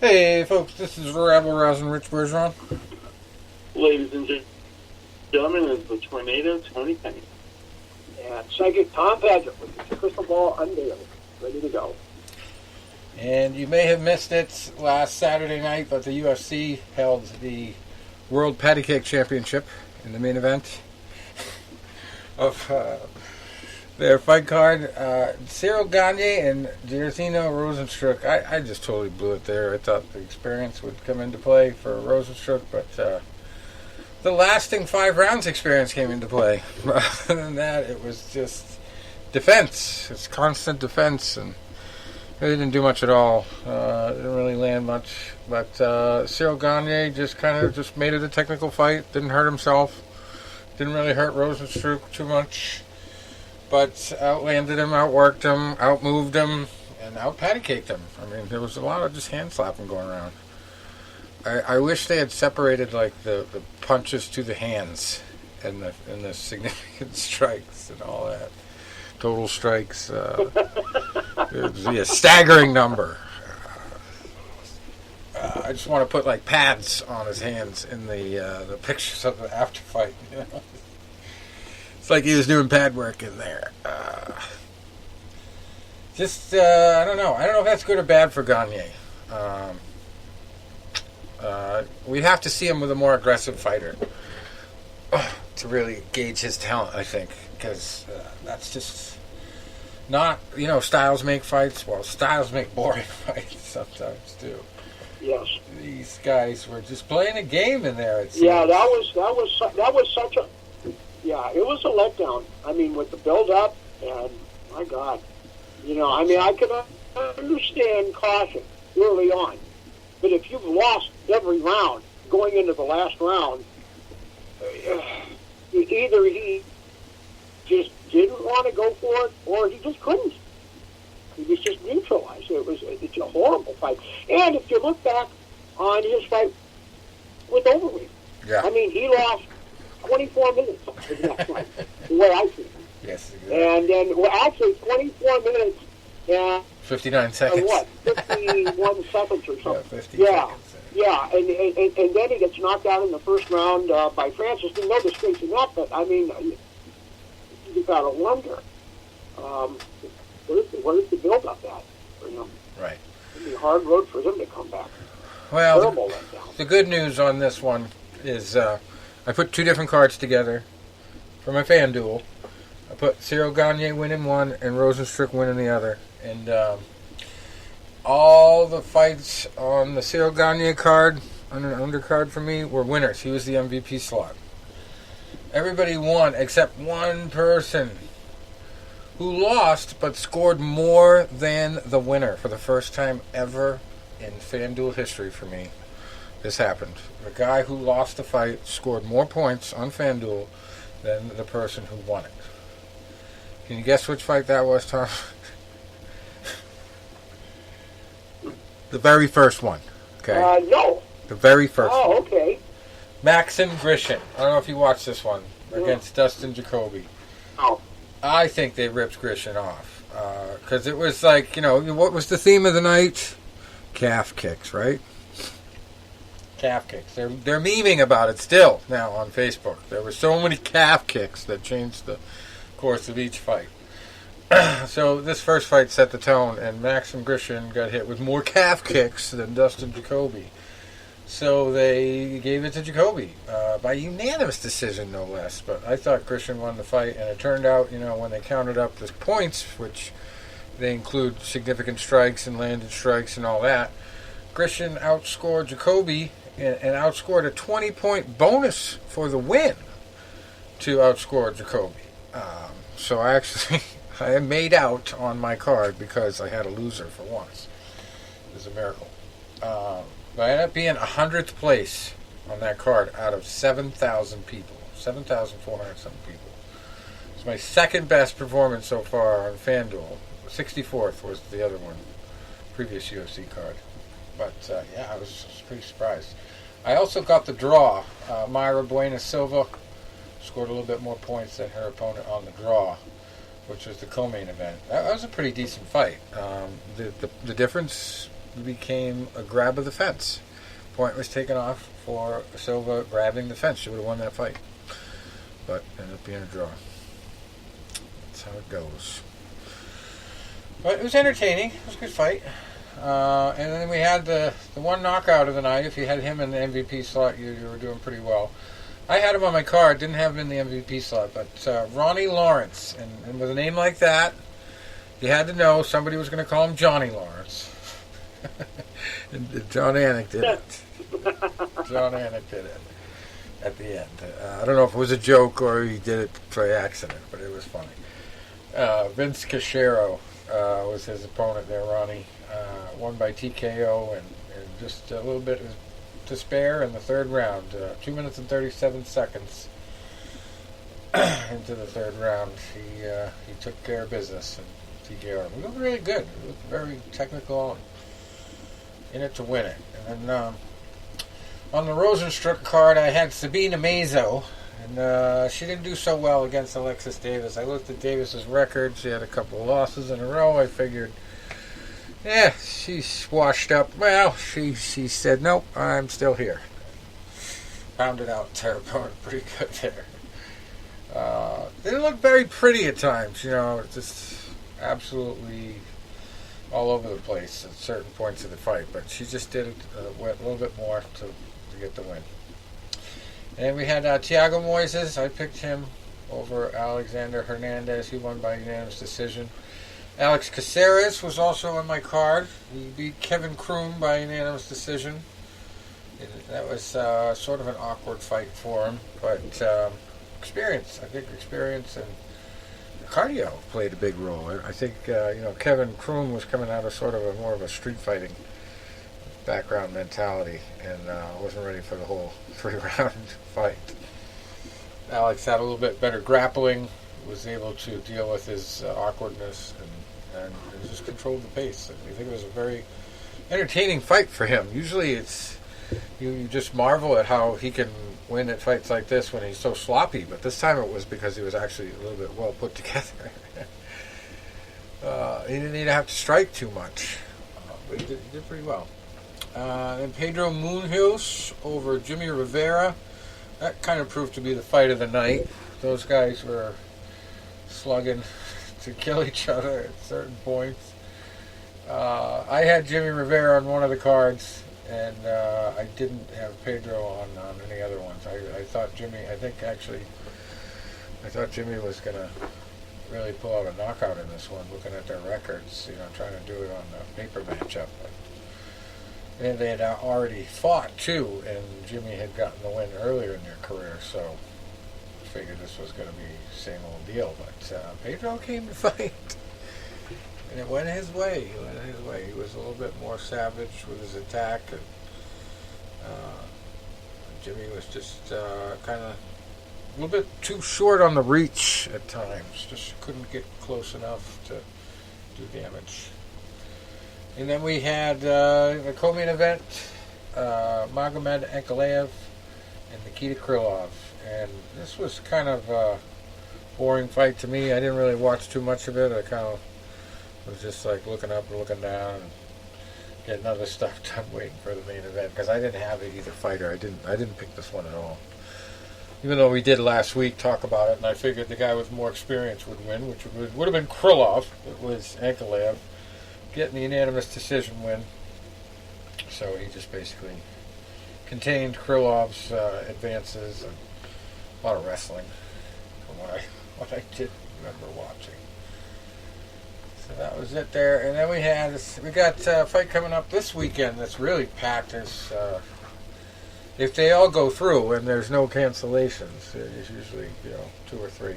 Hey folks, this is Rebel Rousing Rich Bergeron. Ladies and gentlemen, it's the Tornado, Tony Penny. And psychic Tom Paget with the crystal ball unveiled, ready to go. And you may have missed it last Saturday night, but the UFC held the World Patty Cake Championship in the main event of their fight card. Cyril Gagne and Jairzinho Rozenstruik. I just totally blew it there. I thought the experience would come into play for Rozenstruik, but the lasting 5 rounds experience came into play. Other than that, it was just defense. It's constant defense, and really didn't do much at all. Didn't really land much. But Cyril Gagne just made it a technical fight. Didn't hurt himself. Didn't really hurt Rozenstruik too much. But outlanded him, outworked him, outmoved him, and out-patty-caked him. I mean, there was a lot of just hand-slapping going around. I wish they had separated like the punches to the hands and the significant strikes and all that. Total strikes. It would be a staggering number. I just want to put like pads on his hands in the pictures of the after fight. You know? It's like he was doing pad work in there. I don't know. I don't know if that's good or bad for Gagne. We'd have to see him with a more aggressive fighter to really gauge his talent, I think, because that's just not, styles make fights. Well, styles make boring fights sometimes too. Yes. These guys were just playing a game in there. It seems. Yeah, that was such a. Yeah, it was a letdown. I mean, with the build-up, and my God, I can understand caution early on, but if you've lost every round going into the last round, either he just didn't want to go for it, or he just couldn't. He was just neutralized. It's a horrible fight. And if you look back on his fight with Overeem, yeah. I mean, he lost 24 minutes in that fight, the way I see it. Yes, exactly. And then, actually, 24 minutes and 59 seconds. And what, 51 seconds or something. Yeah, 50 seconds. Yeah, and then he gets knocked out in the first round by Francis. No disgrace in that, but, I mean, you got to wonder, what is the build-up at for him? Right. It'd be a hard road for him to come back. Well, the good news on this one is I put 2 different cards together for my FanDuel. I put Cyril Gagne winning one and Rozenstruik winning the other. And all the fights on the Cyril Gagne card, on an undercard for me, were winners. He was the MVP slot. Everybody won except one person who lost but scored more than the winner for the first time ever in FanDuel history for me. This happened. The guy who lost the fight scored more points on FanDuel than the person who won it. Can you guess which fight that was, Tom? The very first one. Okay. No. The very first one. Oh, okay. Maxim Grishin. I don't know if you watched this one. Against Dustin Jacoby. Oh. I think they ripped Grishin off. Because it was like, what was the theme of the night? Calf kicks, right? Calf kicks. They're memeing about it still now on Facebook. There were so many calf kicks that changed the course of each fight. So this first fight set the tone, and Maxim Grishin got hit with more calf kicks than Dustin Jacoby. So they gave it to Jacoby by unanimous decision, no less. But I thought Grishin won the fight, and it turned out, when they counted up the points, which they include significant strikes and landed strikes and all that, Grishin outscored Jacoby and outscored a 20-point bonus for the win to outscore Jacoby. So I made out on my card because I had a loser for once. It was a miracle. But I ended up being 100th place on that card out of 7,000 people. 7,400 something people. It's my second best performance so far on FanDuel. 64th was the other one, previous UFC card. But I was pretty surprised. I also got the draw. Mayra Buena Silva scored a little bit more points than her opponent on the draw, which was the co-main event. That was a pretty decent fight. The difference became a grab of the fence. Point was taken off for Silva grabbing the fence. She would have won that fight. But ended up being a draw. That's how it goes. But it was entertaining. It was a good fight. And then we had the one knockout of the night. If you had him in the MVP slot, you were doing pretty well. I had him on my card. Didn't have him in the MVP slot. But Ronnie Lawrence. And with a name like that, you had to know somebody was going to call him Johnny Lawrence. And John Anik did it. John Anik did it at the end. I don't know if it was a joke or he did it by accident, but it was funny. Vince Cachero was his opponent there, Ronnie. Won by TKO and just a little bit to spare in the third round. 2 minutes and 37 seconds into the third round. He took care of business and TKO. He looked really good. He looked very technical and in it to win it. And then on the Rosenstruck card, I had Sabine Amazo, and she didn't do so well against Alexis Davis. I looked at Davis's record. She had a couple of losses in a row. I figured, yeah, she's washed up. Well, she said, nope, I'm still here. Pounded out her opponent pretty good there. They didn't look very pretty at times, just absolutely all over the place at certain points of the fight, but she just did a little bit more to get the win. And we had Thiago Moises. I picked him over Alexander Hernandez. He won by unanimous decision. Alex Caceres was also on my card. He beat Kevin Kroom by unanimous decision. That was sort of an awkward fight for him, but experience. I think experience and cardio played a big role. I think Kevin Kroom was coming out of sort of more of a street fighting background mentality and wasn't ready for the whole 3-round fight. Alex had a little bit better grappling, was able to deal with his awkwardness and just controlled the pace. I think it was a very entertaining fight for him. Usually it's you just marvel at how he can win at fights like this when he's so sloppy, but this time it was because he was actually a little bit well put together. He didn't need to have to strike too much, but he did pretty well. And Pedro Munoz over Jimmy Rivera. That kind of proved to be the fight of the night. Those guys were slugging to kill each other at certain points. I had Jimmy Rivera on one of the cards, and I didn't have Pedro on any other ones. I thought Jimmy was going to really pull out a knockout in this one, looking at their records, trying to do it on the paper matchup. And they had already fought, too, and Jimmy had gotten the win earlier in their career, so I figured this was going to be the same old deal. But Pedro came to fight, and it went his way. He was a little bit more savage with his attack, and Jimmy was just kind of a little bit too short on the reach at times. Just couldn't get close enough to do damage. And then we had the co-main event, Magomed Ankalaev and Nikita Krylov. And this was kind of a boring fight to me. I didn't really watch too much of it. I kind of was just like looking up and looking down and getting other stuff done waiting for the main event because I didn't have either fighter. I didn't pick this one at all. Even though we did last week talk about it, and I figured the guy with more experience would win, which would have been Krylov. It was Ankalaev getting the unanimous decision win. So he just basically contained Krylov's advances and a lot of wrestling from what I did remember watching. So that was it there. And then we got a fight coming up this weekend that's really packed. If they all go through and there's no cancellations, there's usually 2 or 3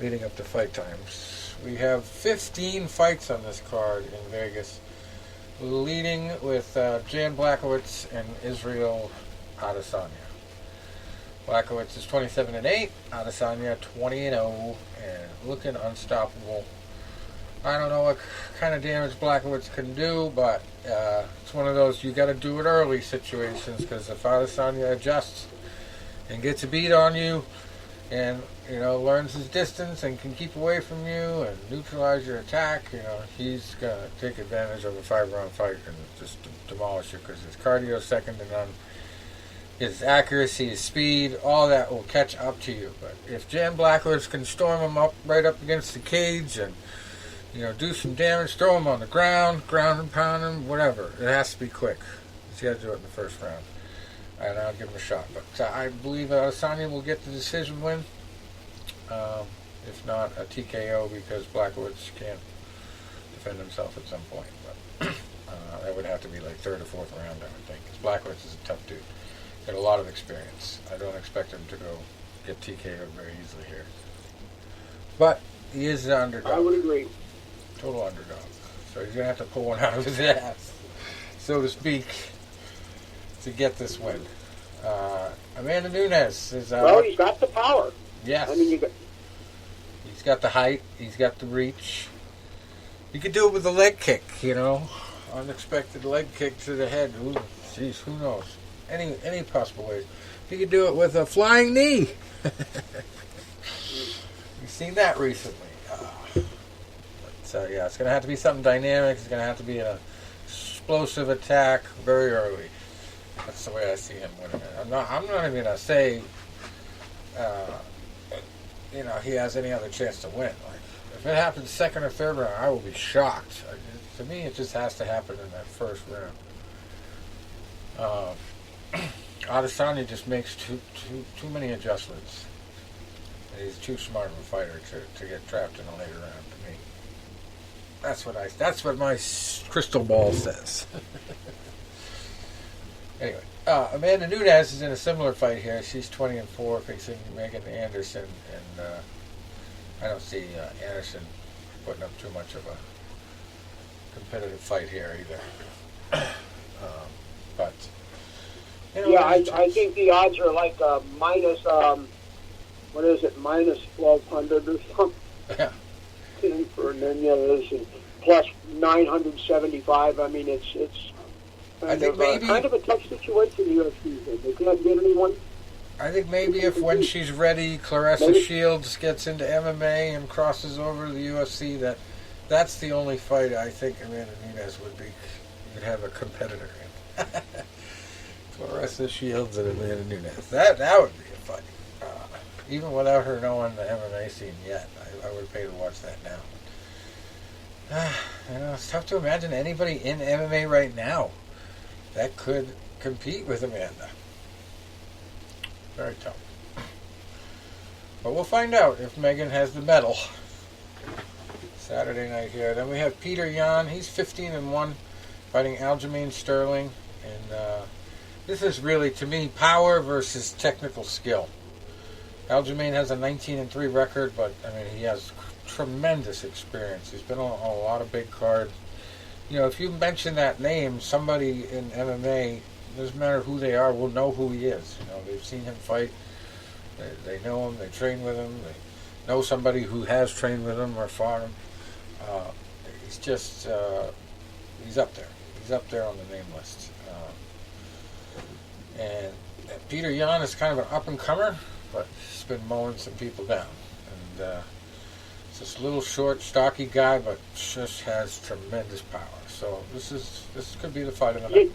leading up to fight times. We have 15 fights on this card in Vegas, leading with Jan Blachowicz and Israel Adesanya. Blachowicz is 27-8, Adesanya 20-0, and looking unstoppable. I don't know what kind of damage Blachowicz can do, but it's one of those you got to do it early situations, because if Adesanya adjusts and gets a beat on you, and learns his distance and can keep away from you and neutralize your attack, he's gonna take advantage of a 5-round fight and just demolish you because his cardio is second to none. His accuracy, his speed, all that will catch up to you. But if Jan Blachowicz can storm him right up against the cage and do some damage, throw him on the ground and pound him, whatever, it has to be quick. He's got to do it in the first round. And I'll give him a shot. But I believe Adesanya will get the decision win. If not, a TKO because Blachowicz can't defend himself at some point. But that would have to be like third or fourth round, I would think. Because Blachowicz is a tough dude. Got a lot of experience. I don't expect him to go get TKO'd very easily here. But he is an underdog. I would agree. Total underdog. So he's going to have to pull one out of his ass, so to speak, to get this win. Amanda Nunez is... well, he's got the power. Yes. I mean, he's got the height. He's got the reach. You could do it with a leg kick, Unexpected leg kick to the head. Ooh, jeez, who knows? Any possible ways. You could do it with a flying knee. You've seen that recently. So, yeah, it's going to have to be something dynamic. It's going to have to be an explosive attack very early. That's the way I see him winning it. I'm not even going to say, he has any other chance to win. Like, if it happens second or third round, I will be shocked. To me, it just has to happen in that first round. Adesanya just makes too many adjustments. And he's too smart of a fighter to get trapped in a later round. To me, that's what my crystal ball says. Anyway, Amanda Nunez is in a similar fight here. She's 20-4, facing Megan Anderson, and I don't see Anderson putting up too much of a competitive fight here either. But I think the odds are like minus minus 1,200 or something. Yeah. For Nunez, and plus 975. I mean, it's kind of a tough situation in the UFC. They can't get anyone. I think maybe when she's ready, Clarissa Shields gets into MMA and crosses over to the UFC. That's the only fight I think Amanda Nunez would have a competitor in. Clarissa Shields and Amanda Nunez. That would be a fight. Even without her knowing the MMA scene yet, I would pay to watch that now. It's tough to imagine anybody in MMA right now that could compete with Amanda. Very tough. But we'll find out if Megan has the medal. Saturday night here. Then we have Peter Yan. He's 15-1, fighting Aljamain Sterling. And this is really, to me, power versus technical skill. Aljamain has a 19-3 record, but he has tremendous experience. He's been on a lot of big cards. If you mention that name, somebody in MMA, doesn't matter who they are, will know who he is. They've seen him fight. They know him. They train with him. They know somebody who has trained with him or fought him. He's just he's up there. He's up there on the name list. And Peter Yan is kind of an up-and-comer, but he's been mowing some people down. And it's this little short, stocky guy, but just has tremendous power. So this could be the fight of the night.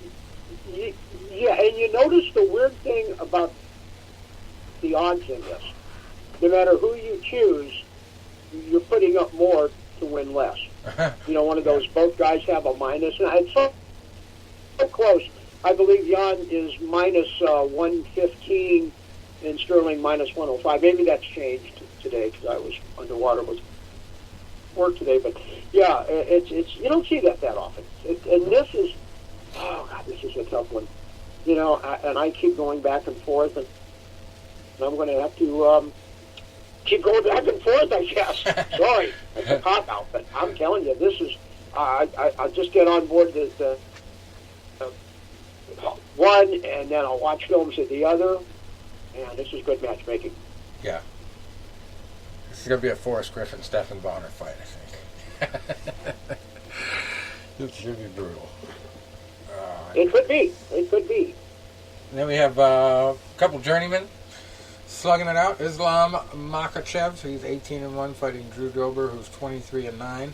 Yeah, and you notice the weird thing about the odds in this. No matter who you choose, you're putting up more to win less. One of those, both guys have a minus. And it's so close. I believe Yan is minus 115 and Sterling minus 105. Maybe that's changed today because I was underwater with work today. But yeah, it's you don't see that often. And this is, oh God, this is a tough one. And I keep going back and forth, and I'm going to have to keep going back and forth, I guess. Sorry, it's a cop out, but I'm telling you, this is. I'll just get on board the one, and then I'll watch films of the other, and this is good matchmaking. Yeah. This is going to be a Forrest Griffin, Stephan Bonner fight, I think. This should be brutal. It could be. And then we have a couple journeymen. Slugging it out, Islam Makhachev. He's 18-1, fighting Drew Dober, who's 23-9.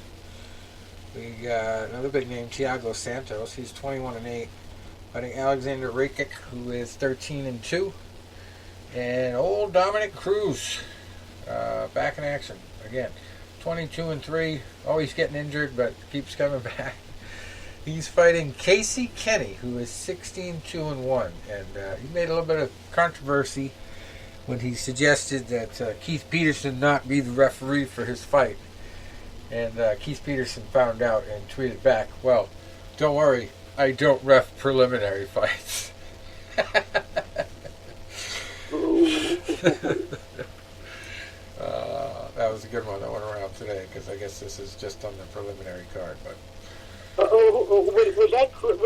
We got another big name, Thiago Santos. He's 21-8, fighting Alexander Rakic, who is 13-2. And old Dominic Cruz, back in action again, 22-3. Always getting injured, but keeps coming back. He's fighting Casey Kenny, who is 16-2-1, and he made a little bit of controversy when he suggested that Keith Peterson not be the referee for his fight. And Keith Peterson found out and tweeted back, "Well, don't worry, I don't ref preliminary fights." That was a good one that went around today, because I guess this is just on the preliminary card. But was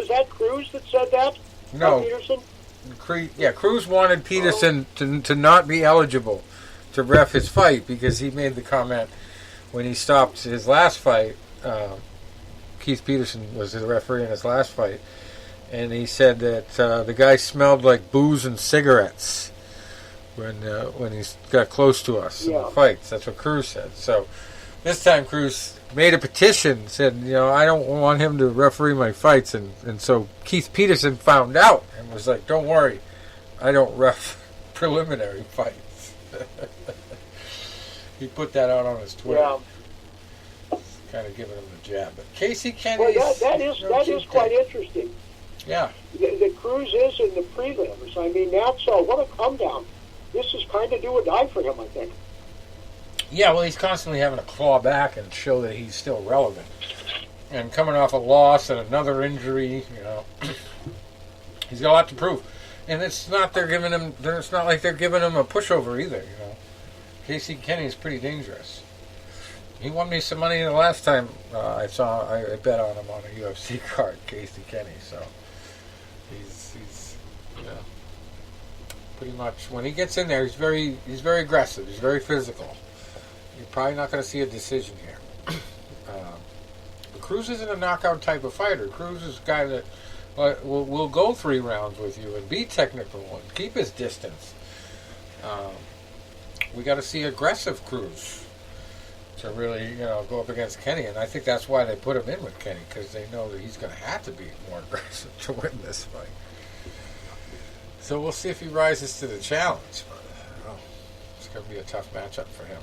that Cruz that said that? No, Peterson. Cruz wanted Peterson to not be eligible to ref his fight, because he made the comment when he stopped his last fight. Keith Peterson was the referee in his last fight, and he said that the guy smelled like booze and cigarettes when he got close to us in the fights. That's what Cruz said. So this time Cruz made a petition, said, I don't want him to referee my fights, and so Keith Peterson found out and was like, "Don't worry, I don't ref preliminary fights." He put that out on his Twitter. Yeah. Kind of giving him the jab. But Casey Kenny, well, that is quite interesting. Yeah. The Cruz is in the prelims. I mean, that's what a come down. This is kind of do or die for him, I think. Yeah, well, he's constantly having to claw back and show that he's still relevant. And coming off a loss and another injury, he's got a lot to prove. And it's not it's not like they're giving him a pushover either, Casey Kenny is pretty dangerous. He won me some money the last time I bet on him on a UFC card, Casey Kenny. So he's pretty much, when he gets in there, he's very aggressive. He's very physical. You're probably not going to see a decision here. Cruz isn't a knockout type of fighter. Cruz is a guy that will go 3 rounds with you and be technical and keep his distance. We got to see aggressive Cruz to really, go up against Kenny, and I think that's why they put him in with Kenny, because they know that he's going to have to be more aggressive to win this fight. So we'll see if he rises to the challenge. But, it's going to be a tough matchup for him.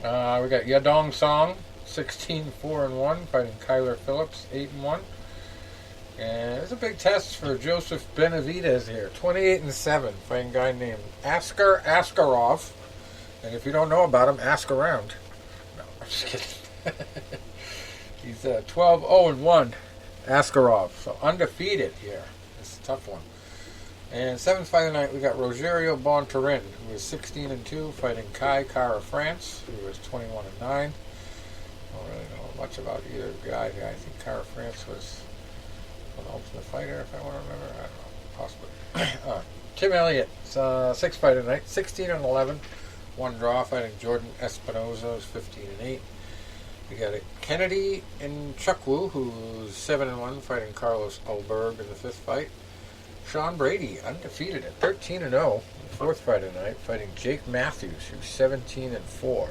We got Yadong Song, 16-4-1, fighting Kyler Phillips, 8-1. And it's a big test for Joseph Benavidez here, 28-7, fighting a guy named Askar Askarov. And if you don't know about him, ask around. No, I'm just kidding. He's 12-0-1, Askarov. So undefeated here. It's a tough one. And 7th fight of the night, we got Rogerio Bontorin, who is 16-2, fighting Kai Kara France, who is 21-9. I don't really know much about either guy. I think Kara France was an Ultimate Fighter, if I want to remember. I don't know, possibly. Tim Elliott, 6th fight of the night, 16-11. 1 draw, fighting Jordan Espinoza, who's 15-8. We got a Kennedy Nchukwu, who's 7-1, fighting Carlos Alberg in the 5th fight. Sean Brady, undefeated at 13-0, in the 4th fight of the night, fighting Jake Matthews, who's 17-4.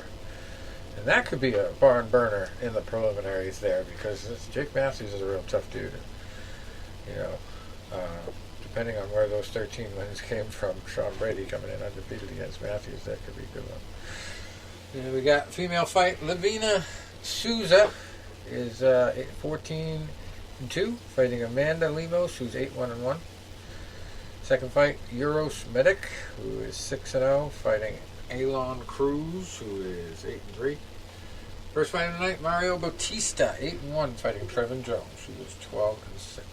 And that could be a barn burner in the preliminaries there, because Jake Matthews is a real tough dude. Depending on where those 13 wins came from, Sean Brady coming in undefeated against Matthews, that could be a good one. And we got female fight, Lavina Souza is 14-2, fighting Amanda Lemos, who's 8-1-1. 2nd fight, Euros Medic, who is 6-0, fighting Alon Cruz, who is 8-3. 1st fight of the night, Mario Bautista, 8-1, fighting Trevin Jones, who is 12-6.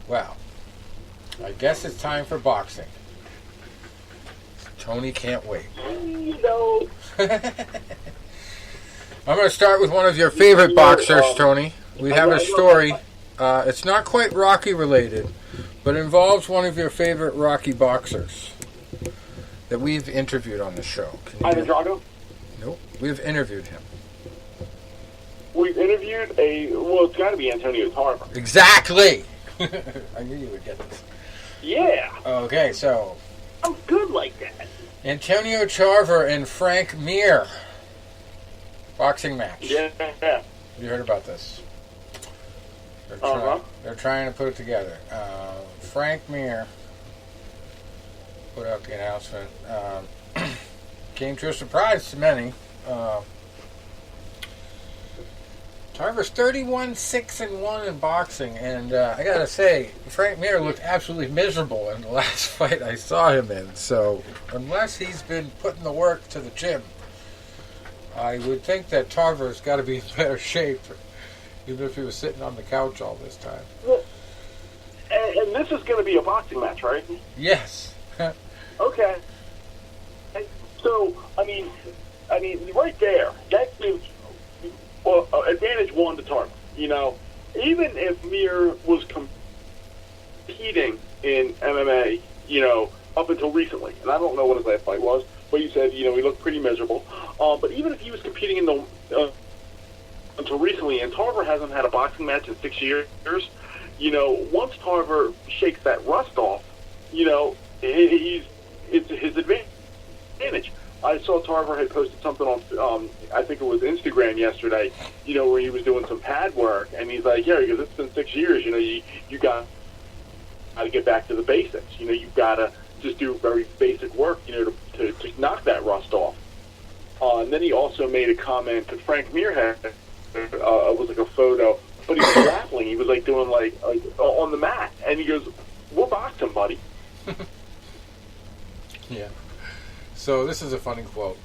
Well, I guess it's time for boxing. Tony can't wait. No. I'm going to start with one of your favorite boxers, Tony. We have a story. It's not quite Rocky related, but involves one of your favorite Rocky boxers that we've interviewed on the show. Ivan Drago? Nope. We've interviewed him. We've interviewed it's got to be Antonio Tarver. Exactly. I knew you would get this. Yeah. Okay, so I'm good like that. Antonio Charver and Frank Muir. Boxing match. Yeah. You heard about this. They're trying to put it together. Frank Muir put out the announcement. Came to a surprise to many. Charver's 31-6-1 in boxing, and I gotta say, Frank Muir looked absolutely miserable in the last fight I saw him in. So, unless he's been putting the work to the gym, I would think that Charver's got to be in better shape, even if he was sitting on the couch all this time. Well, and this is going to be a boxing match, right? Yes. Okay. So, I mean, right there, that gives advantage one to Tarver. You know, even if Muir was competing in MMA, you know, up until recently, and I don't know what his last fight was, but you said, you know, he looked pretty miserable. But even if he was competing in the until recently, and Tarver hasn't had a boxing match in 6 years, you know, once Tarver shakes that rust off, you know, it's his advantage. I saw Tarver had posted something on, I think it was Instagram yesterday, you know, where he was doing some pad work, and he's like, yeah, because it's been 6 years, you know, you got to get back to the basics. You know, you've got to just do very basic work, you know, to knock that rust off. And then he also made a comment that Frank Muir had, was like a photo, but he was grappling. He was like doing like on the mat, and he goes, "We're boxing, buddy." Yeah. So this is a funny quote.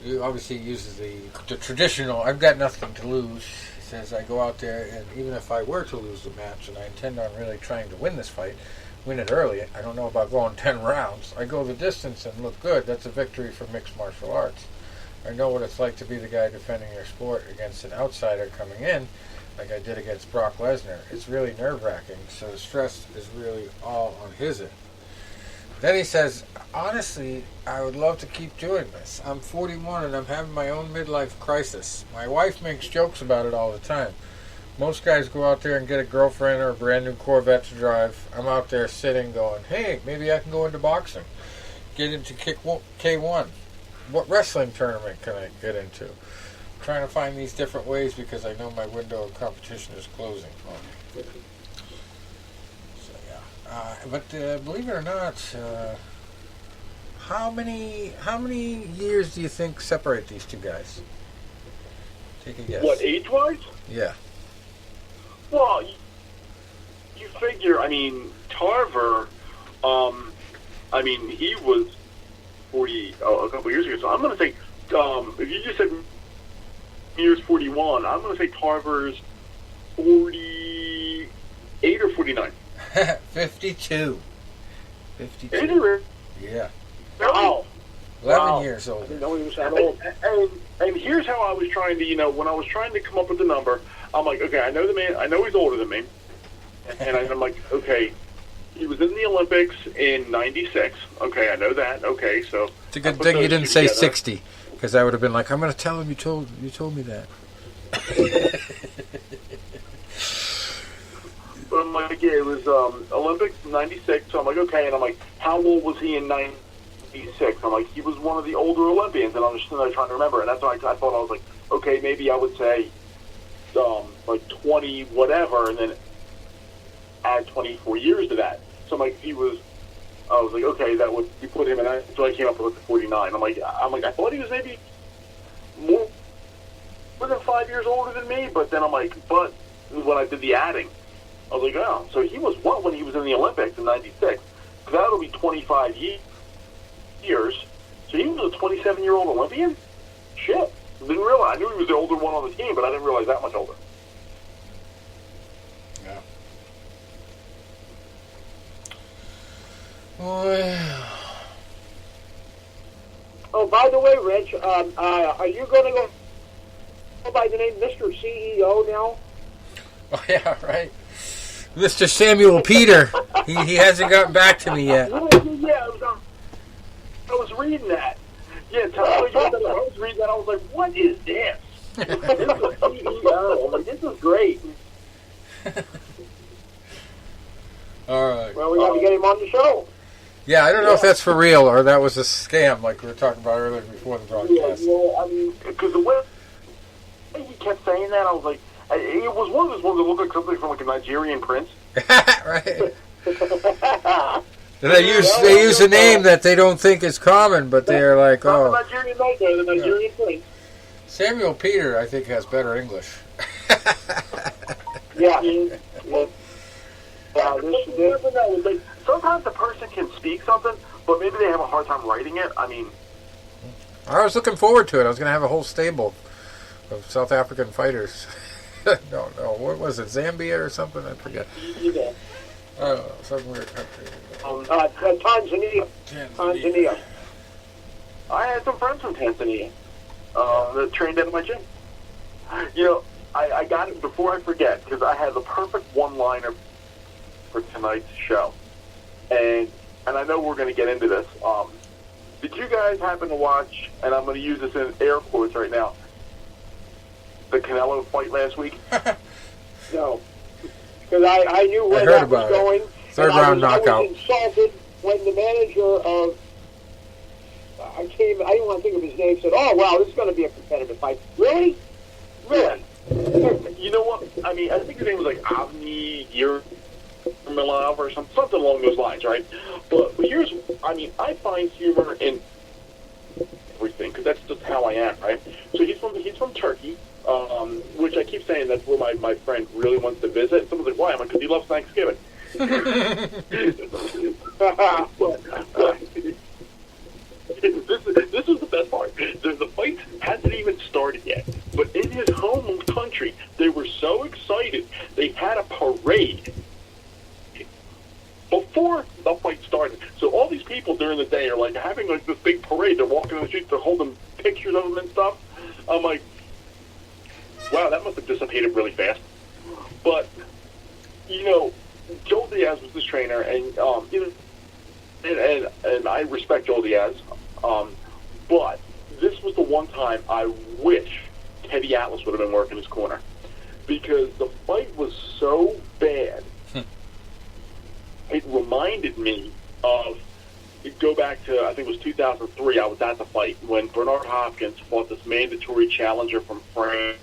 He obviously uses the traditional, I've got nothing to lose. He says, I go out there, and even if I were to lose the match, and I intend on really trying to win this fight, win it early, I don't know about going 10 rounds. I go the distance and look good. That's a victory for mixed martial arts. I know what it's like to be the guy defending your sport against an outsider coming in, like I did against Brock Lesnar. It's really nerve-wracking, so the stress is really all on his end. Then he says, honestly, I would love to keep doing this. I'm 41 and I'm having my own midlife crisis. My wife makes jokes about it all the time. Most guys go out there and get a girlfriend or a brand new Corvette to drive. I'm out there sitting going, hey, maybe I can go into boxing. Get into K1. What wrestling tournament can I get into? I'm trying to find these different ways because I know my window of competition is closing. But believe it or not, how many years do you think separate these two guys? Take a guess. What, age-wise? Yeah. Well, you figure, I mean, Tarver, I mean, he was 40 a couple years ago, so I'm going to say, if you just said Muir's 41, I'm going to say Tarver's 48 or 49. 52. 52. Is he really? Yeah. Wow. 11 years older. I didn't know he was that old. And here's how I was trying to, you know, when I was trying to come up with the number, I'm like, okay, I know the man, I know he's older than me. And I'm like, okay, he was in the Olympics in 96. Okay, I know that. Okay, so. It's a good thing you didn't say 60, because I would have been like, I'm going to tell him you told me that. But I'm like, yeah, it was Olympics 96. So I'm like, okay, and I'm like, how old was he in 96? I'm like, he was one of the older Olympians, and I'm just trying to remember. And that's why I thought, I was like, okay, maybe I would say like 20 whatever, and then add 24 years to that. So I'm like, I was like, okay, that would, you put him in that. So I came up with 49. I'm like, I thought he was maybe more than 5 years older than me, but then I'm like, but when I did the adding, I was like, oh, so he was what when he was in the Olympics in 96? So that'll be 25 years. So he was a 27-year-old Olympian? Shit. Didn't realize. I knew he was the older one on the team, but I didn't realize that much older. Yeah. Well. Oh, by the way, Rich, are you going to go by the name Mr. CEO now? Oh, yeah, right. Mr. Samuel Peter. He hasn't gotten back to me yet. Yeah, I was reading that. Yeah, I was reading that. I was like, what is this? This is CEO. I'm like, this is great. All right. Well, we got to get him on the show. Yeah, I don't know if that's for real or that was a scam, like we were talking about earlier before the broadcast. Yeah, I mean, because the way he kept saying that, I was like, it was one of those ones that looked like something from like a Nigerian prince. Right. And they use a name that they don't think is common, but they're like, oh. The Nigerian nightmare, the Nigerian prince. Samuel Peter, I think, has better English. Yeah. Sometimes the person can speak something, but maybe they have a hard time writing it. I mean, I was looking forward to it. I was going to have a whole stable of South African fighters. No, what was it? Zambia or something? I forget. Yeah. I don't know, some weird country. Tanzania. I had some friends from Tanzania that trained at my gym. You know, I got it before I forget because I had the perfect one-liner for tonight's show, and I know we're going to get into this. Did you guys happen to watch? And I'm going to use this in air quotes right now. The Canelo fight last week? No, because I knew where that was going. Third round knockout. I was insulted when the manager of I didn't want to think of his name. Said, "Oh wow, this is going to be a competitive fight." Really? Yeah. You know what? I mean, I think his name was like Avni Yermolov or something along those lines, right? But here's, I mean, I find humor in everything because that's just how I am, right? So he's from Turkey, which I keep saying that's where my friend really wants to visit. And someone's like, "Why?" I'm like, "Because he loves Thanksgiving." This is the best part. The fight hasn't even started yet. But in his home country, they were so excited. They had a parade before the fight started. So all these people during the day are like having like this big parade. They're walking on the streets. They're holding pictures of them and stuff. I'm like, wow, that must have dissipated really fast. But, you know, Joe Diaz was this trainer, and you know, and I respect Joe Diaz. But this was the one time I wish Teddy Atlas would have been working his corner, because the fight was so bad. It reminded me of, go back to, I think it was 2003, I was at the fight when Bernard Hopkins fought this mandatory challenger from France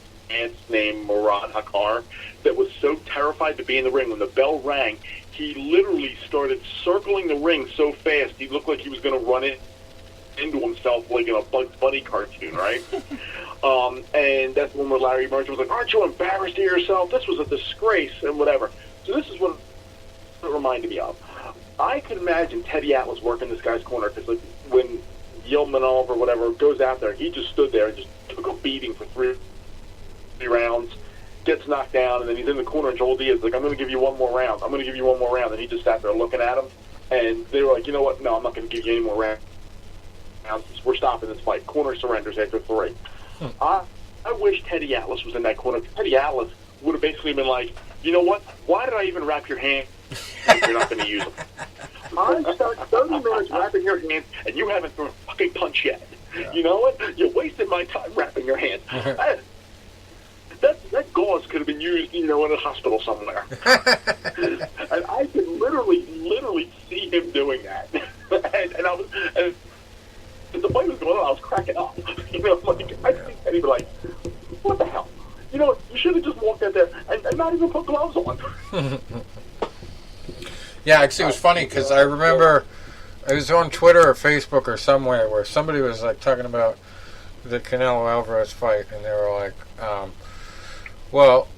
named Murad Hakar that was so terrified to be in the ring. When the bell rang, he literally started circling the ring so fast he looked like he was going to run into himself like in a Bugs Bunny cartoon, right? And that's when Larry Burns was like, "Aren't you embarrassed of yourself? This was a disgrace," and whatever. So this is what it reminded me of. I could imagine Teddy Atlas working this guy's corner, because like when Yilmanov or whatever goes out there, he just stood there and just took a beating for three rounds, gets knocked down, and then he's in the corner, and Joel Diaz is like, "I'm going to give you one more round. I'm going to give you one more round." And he just sat there looking at him, and they were like, "You know what? No, I'm not going to give you any more rounds. We're stopping this fight." Corner surrenders after 3. I wish Teddy Atlas was in that corner. Teddy Atlas would have basically been like, "You know what? Why did I even wrap your hand if you're not going to use them? I spent 30 minutes wrapping your hand, and you haven't thrown a fucking punch yet. Yeah. You know what? You wasted my time wrapping your hand." That gauze could have been used, you know, in a hospital somewhere. And I could literally see him doing that. and I was, and the fight was going on, I was cracking up. You know, like, I think Eddie would be like, "What the hell? You know, you should have just walked out there and not even put gloves on." Yeah, actually, it was funny because I remember it was on Twitter or Facebook or somewhere where somebody was like talking about the Canelo Alvarez fight, and they were like, well,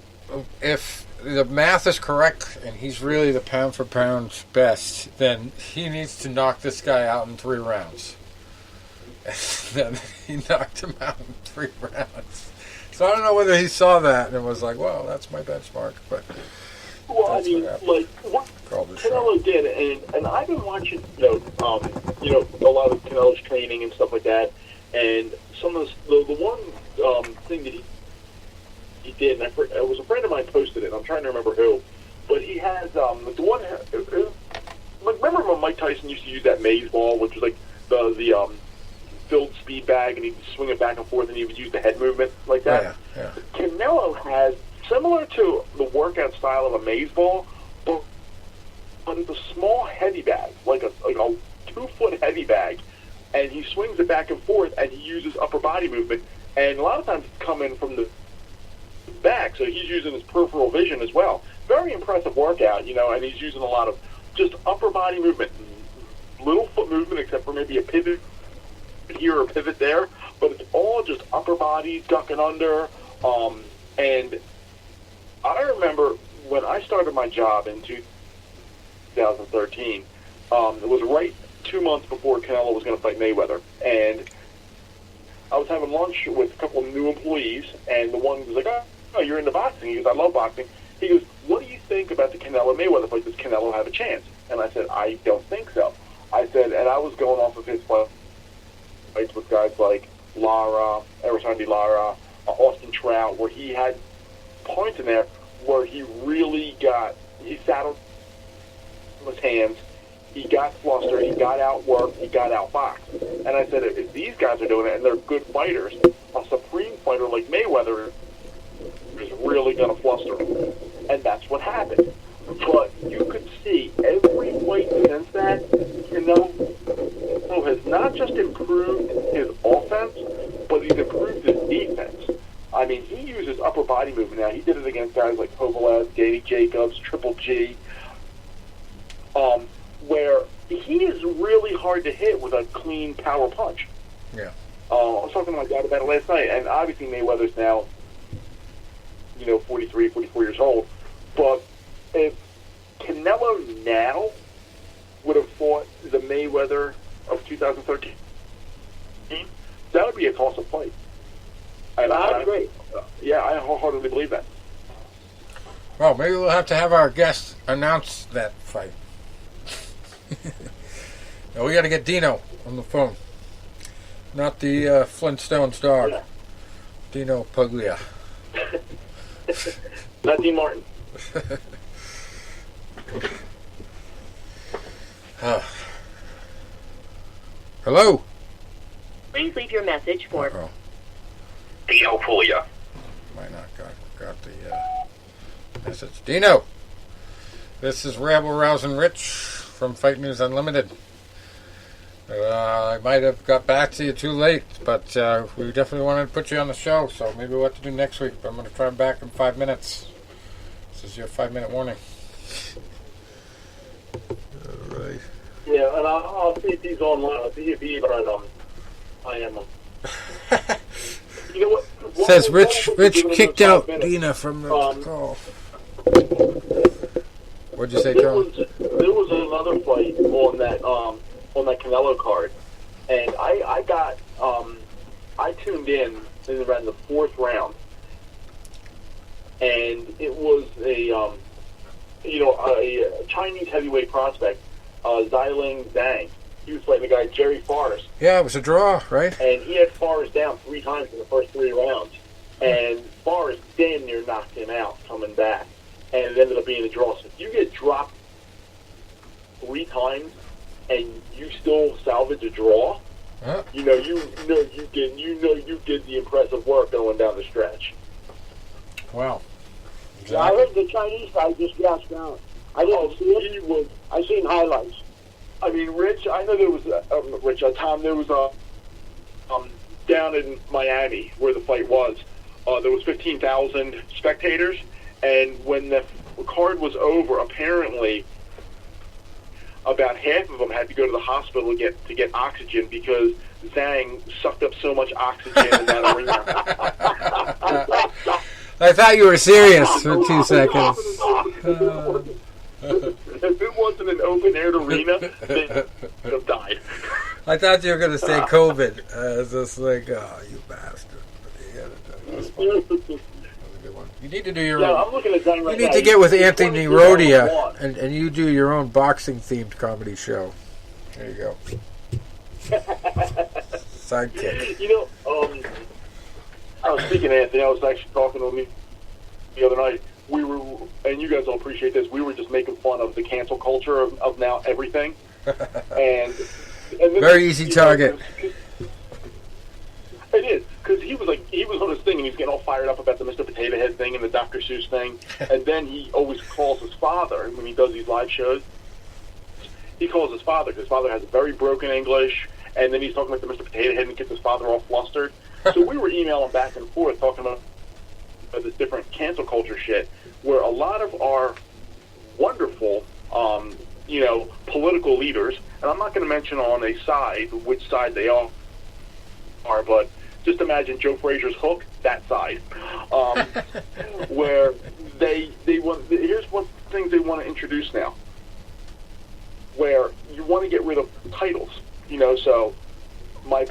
if the math is correct and he's really the pound for pound best, then he needs to knock this guy out in 3 rounds. And then he knocked him out in 3 rounds. So I don't know whether he saw that and was like, "Well, that's my benchmark." But well, I mean, like what Canelo did, and I've been watching, you know, a lot of Canelo's training and stuff like that, and some of the one thing that he did, and it was a friend of mine posted it. I'm trying to remember who, but he has the one. Remember when Mike Tyson used to use that maze ball, which was like the filled speed bag, and he'd swing it back and forth, and he would use the head movement like that. Yeah. Canelo has, similar to the workout style of a maze ball, but it's a small heavy bag, like a 2-foot heavy bag, and he swings it back and forth, and he uses upper body movement, and a lot of times it's coming from the back, so he's using his peripheral vision as well. Very impressive workout, and he's using a lot of just upper body movement, little foot movement, except for maybe a pivot here or a pivot there, but it's all just upper body, ducking under, and I remember when I started my job in 2013, it was right 2 months before Canelo was going to fight Mayweather, and I was having lunch with a couple of new employees, and the one was like, oh, you're into boxing? He goes, I love boxing. He goes, what do you think about the Canelo-Mayweather fight? Does Canelo have a chance? And I said, I don't think so. I said, and I was going off of his fights with guys like Lara, Austin Trout, where he had points in there where he really he sat on his hands, he got flustered, he got outworked, he got outboxed. And I said, if these guys are doing it and they're good fighters, a supreme fighter like Mayweather is really going to fluster him. And that's what happened. But you could see every fight since that, Canelo has not just improved his offense, but he's improved his defense. I mean, he uses upper body movement now. He did it against guys like Kovalev, Danny Jacobs, Triple G, where he is really hard to hit with a clean power punch. Yeah. I was talking to my dad about it last night, and obviously Mayweather's now, 43, 44 years old. But if Canelo now would have fought the Mayweather of 2013, that would be a toss-up fight. And I agree. I wholeheartedly believe that. Well, maybe we'll have to have our guest announce that fight. Now, we got to get Dino on the phone. Not the Flintstones dog. Yeah. Dino Puglia. Not Dean Martin. Hello? Please leave your message for Dino Puglia. Might not got the message. Dino! This is Rabble Rousing Rich from Fight News Unlimited. I might have got back to you too late, but we definitely wanted to put you on the show, so maybe we'll have to do next week. But I'm going to try back in 5 minutes. This is your 5-minute warning. All right. Yeah, and I'll see if he's online. I'll see if he's on. I am. You know what? Says Rich kicked out Dina from the call. What'd you say, John? There was another fight on that Canelo card, and I tuned in around the 4th round, and it was a Chinese heavyweight prospect, Xiling Zhang. He was fighting the guy Jerry Forrest. Yeah, it was a draw, right? And he had Forrest down 3 times in the first 3 rounds, and Forrest damn near knocked him out coming back, and it ended up being a draw. So if you get dropped 3 times and you still salvage a draw, you did the impressive work going down the stretch. Wow. Yeah, I heard the Chinese guy just gasped out. I didn't see it. I seen highlights. I mean, Rich, I know there was Tom. There was down in Miami where the fight was. There was 15,000 spectators, and when the card was over, apparently about half of them had to go to the hospital to get oxygen because Zhang sucked up so much oxygen in that arena. I thought you were serious for 2 seconds. If it wasn't an open-air arena, they would have died. I thought you were going to say COVID. It's just like, oh, you bastard. That's funny. That was a good one. You need to do your own. I'm looking at Zhang right You need now. to get with He's Anthony 22 Rodia, and you do your own boxing-themed comedy show. There you go. Sidekick. I was speaking to Anthony. I was actually talking to him the other night. We were, and you guys will appreciate this, we were just making fun of the cancel culture of now everything. and Very easy target. It is. because he was on this thing and he's getting all fired up about the Mr. Potato Head thing and the Dr. Seuss thing, and then he always calls his father when he does these live shows. He calls his father because his father has very broken English, and then he's talking about the Mr. Potato Head and gets his father all flustered. So we were emailing back and forth talking about this different cancel culture shit, where a lot of our wonderful, political leaders, and I'm not going to mention on a side which side they are, but just imagine Joe Frazier's Hook, that side, where they want. Here's what things they want to introduce now, where you want to get rid of titles. So my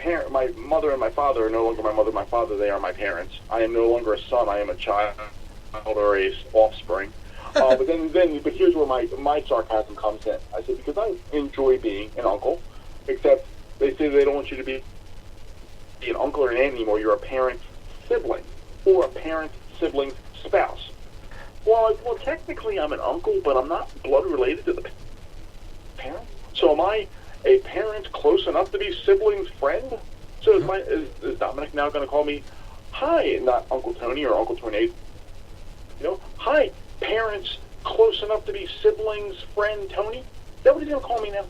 mother and my father are no longer my mother and my father. They are my parents. I am no longer a son. I am a child or a offspring. But here's where my sarcasm comes in. I said, because I enjoy being an uncle, except they say they don't want you to be an uncle or an aunt anymore. You're a parent's sibling or a parent's sibling's spouse. Well, technically I'm an uncle, but I'm not blood related to the parent. So am I a parent close enough to be sibling's friend? So is Dominic now going to call me, hi, not Uncle Tony or Uncle Tornado? Hi, parents close enough to be siblings friend Tony? Is that what he's going to call me now?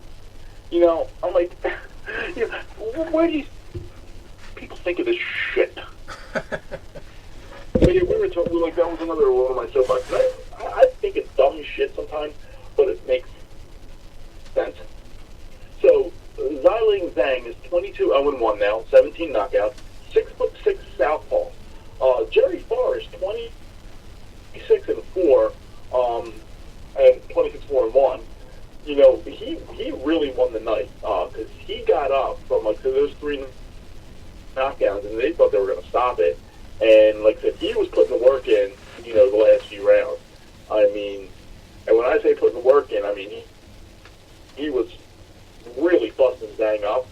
I'm like, where do you people think of this shit? But yeah, we were talking, that was another one of my soapboxes. I think it's dumb shit sometimes, but it makes sense. So, Xiling Zhang is 22-0-1 now, 17 knockouts, 6'6" southpaw. Jerry Farr is 26-4, and 26-4-1. He really won the night, because he got up from those 3 knockdowns, and they thought they were going to stop it. And like I said, he was putting the work in, the last few rounds. And when I say putting the work in, he was really busting Zhang up,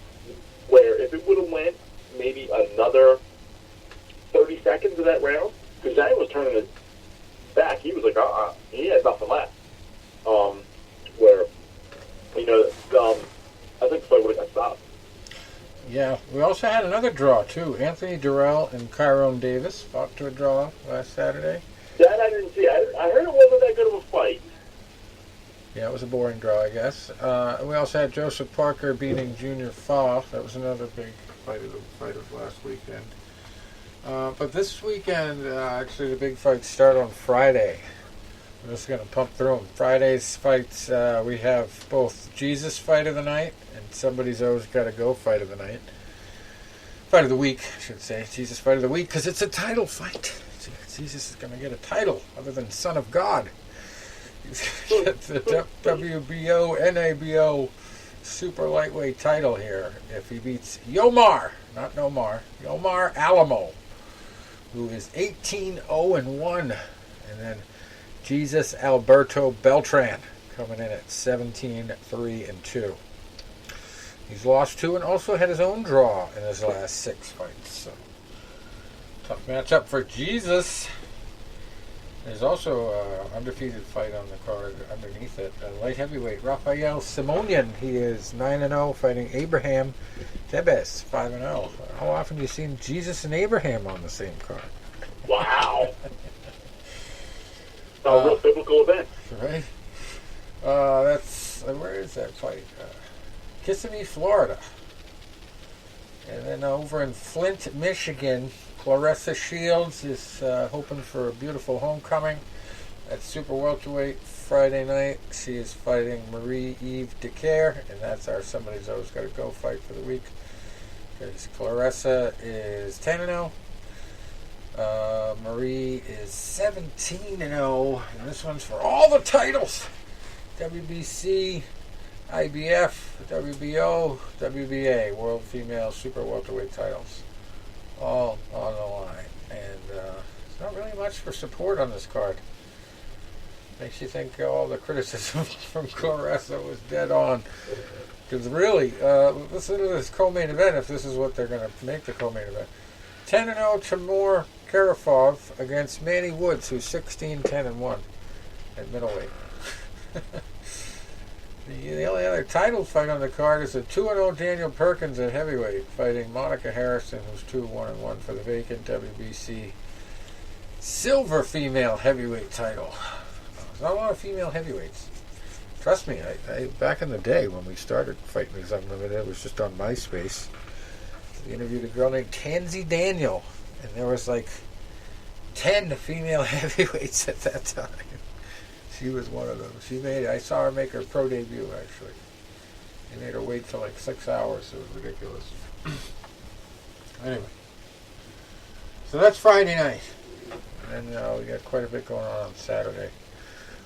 where if it would have went maybe another 30 seconds of that round, because Zhang was turning his back, he was like, he had nothing left. Where, I think the fight would have got stopped. Yeah, we also had another draw, too. Anthony Durrell and Kyron Davis fought to a draw last Saturday. That I didn't see. I heard it wasn't that good of a fight. Yeah, it was a boring draw, I guess. We also had Joseph Parker beating Junior Fa. That was another big fight of last weekend. But this weekend, actually, the big fights start on Friday. I'm just going to pump through them. Friday's fights, we have both Jesus fight of the night and Somebody's Always Gotta Go fight of the night. Fight of the week, I should say. Jesus fight of the week, because it's a title fight. Jesus is going to get a title other than Son of God. It's the WBO, NABO super lightweight title here if he beats Yomar, not Nomar, Yomar Alamo, who is 18-0-1. And then Jesus Alberto Beltran coming in at 17-3-2. He's lost 2 and also had his own draw in his last 6 fights. So, tough matchup for Jesus. There's also an undefeated fight on the card underneath it. Light heavyweight Rafael Simonian. He is 9-0 fighting Abraham Tebes, 5-0. How often do you see Jesus and Abraham on the same card? Wow. A real biblical event. Right. Where is that fight? Kissimmee, Florida. And then over in Flint, Michigan, Clarissa Shields is hoping for a beautiful homecoming at super welterweight Friday night. She is fighting Marie-Eve DeCare, and that's our Somebody's Always Got to Go fight for the week. Because Clarissa is 10-0. Marie is 17-0, and this one's for all the titles. WBC, IBF, WBO, WBA, World Female Super Welterweight titles. All on the line. And there's not really much for support on this card. Makes you think all the criticism from Clarissa was dead on. Because really, listen to this co-main event if this is what they're going to make the co-main event. 10-0 Timur Karapov against Manny Woods, who's 16-10-1 at middleweight. The only other title fight on the card is a 2-0 Daniel Perkins at heavyweight fighting Monica Harrison, who's 2-1-1 for the vacant WBC silver female heavyweight title. There's not a lot of female heavyweights. Trust me, I back in the day when we started Fight News Unlimited, it was just on MySpace. We interviewed a girl named Tansy Daniel, and there was like 10 female heavyweights at that time. She was one of them. I saw her make her pro debut, actually. They made her wait for like 6 hours. It was ridiculous. Anyway. So that's Friday night. And then we got quite a bit going on Saturday.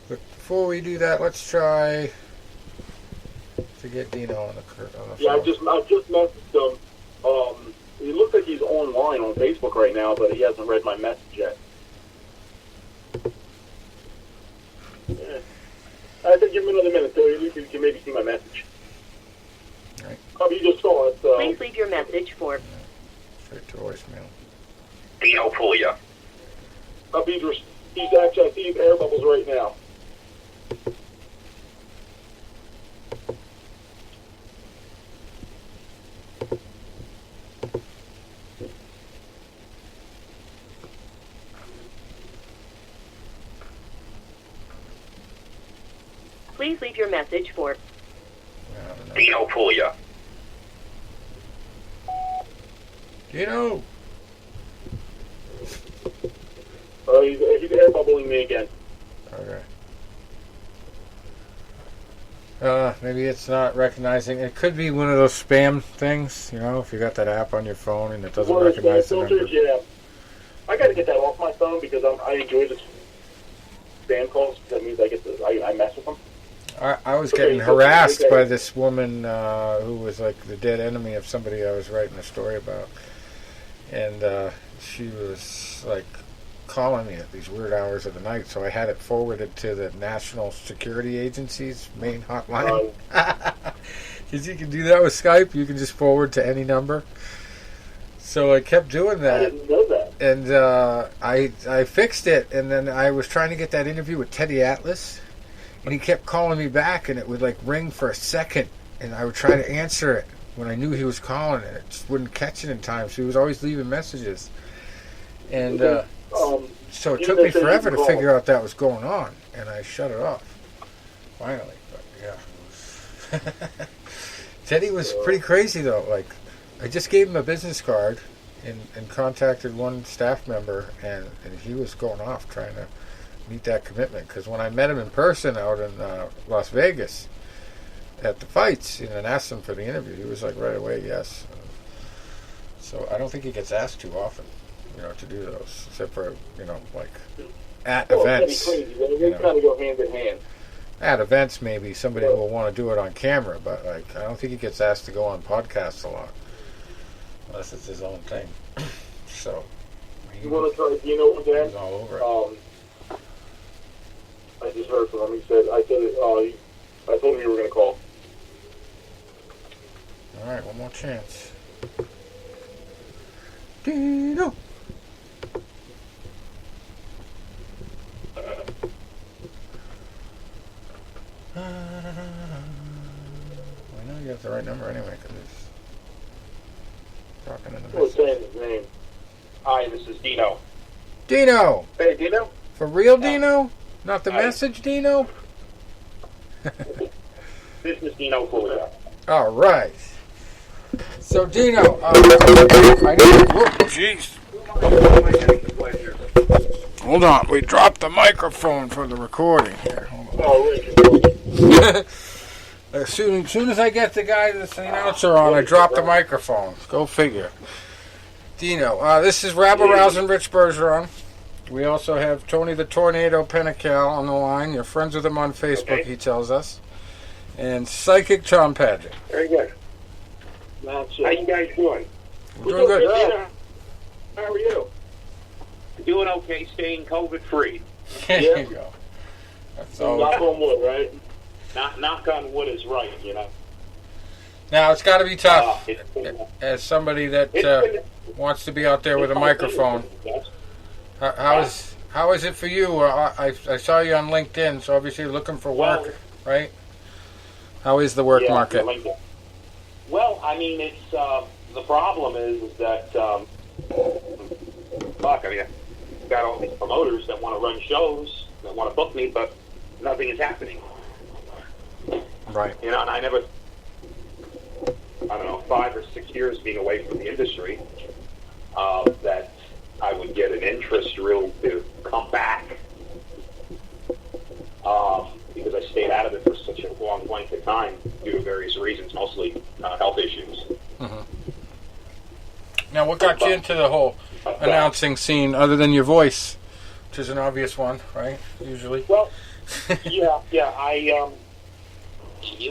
But before we do that, let's try to get Dino on the phone. Yeah, I just messaged him. He looks like he's online on Facebook right now, but he hasn't read my message yet. Yeah. I think give him another minute, so you can maybe see my message. All right. You just saw it. Please leave your message for... Straight to voicemail. Dino Puglia. He's actually, I see his air bubbles right now. Please leave your message for... Dino Puglia. Dino! He's air bubbling me again. Okay. Maybe it's not recognizing. It could be one of those spam things, if you got that app on your phone and it doesn't recognize the number. Yeah. I got to get that off my phone because I enjoy the spam calls. That means I mess with them. I was getting harassed by this woman who was like the dead enemy of somebody I was writing a story about. And she was like calling me at these weird hours of the night, so I had it forwarded to the National Security Agency's main hotline. Because you can do that with Skype. You can just forward to any number. So I kept doing that. I didn't know that. And I fixed it, and then I was trying to get that interview with Teddy Atlas, and he kept calling me back, and it would like ring for a second, and I would try to answer it when I knew he was calling, and it just wouldn't catch it in time, so he was always leaving messages. And so it took me forever to figure out that was going on, and I shut it off finally. But yeah, Teddy was pretty crazy though. Like, I just gave him a business card and contacted one staff member, and he was going off trying to meet that commitment. Because when I met him in person out in Las Vegas at the fights and asked him for the interview, he was like right away, yes. So I don't think he gets asked too often, to do those, except for, like at events. Crazy. They kind of go hand in hand. At events, maybe somebody will want to do it on camera, but like I don't think he gets asked to go on podcasts a lot, unless it's his own thing. So you want to try Dino again? He's all over it. I just heard from him. He said, I told him you were going to call. All right, one more chance. Dino. I know you got the right number anyway, because it's talking in the Who's message. saying his name? Hi, this is Dino. Dino! Hey, Dino? For real, Dino? Not the Hi. message, Dino? This is Dino Puglia. All right. So, Dino, I need... Whoa, jeez. Hold on. We dropped the microphone for the recording here. Hold on. Oh, As soon as I get the guy that's the announcer on, I drop the microphone. Go figure. Dino, this is Rabble Rouse and Rich Bergeron. We also have Tony the Tornado Penical on the line. You're friends with him on Facebook, Okay. he tells us. And Psychic Tom Padgett. Very good. That's How you guys doing? We're doing good. Yeah. How are you? Doing okay, staying COVID-free. There Yeah. you go. That's all. Knock on wood, right? Knock on wood is right, Now, it's got to be tough. It's been- As somebody that it's been- wants to be out there with a microphone. How is it for you? I saw you on LinkedIn, so obviously you're looking for work, right? How is the work Yeah, market? LinkedIn. Well, I mean, it's the problem is that fuck. I mean, I've got all these promoters that want to run shows, that want to book me, but nothing is happening. Right. You know, and I never, I don't know, 5 or 6 years being away from the industry, that I would get an interest really to come back, because I stayed out of it for such a long length of time due to various reasons, mostly health issues. Mm-hmm. Now, what got you into the whole announcing scene, other than your voice, which is an obvious one, right? Usually. Well, yeah.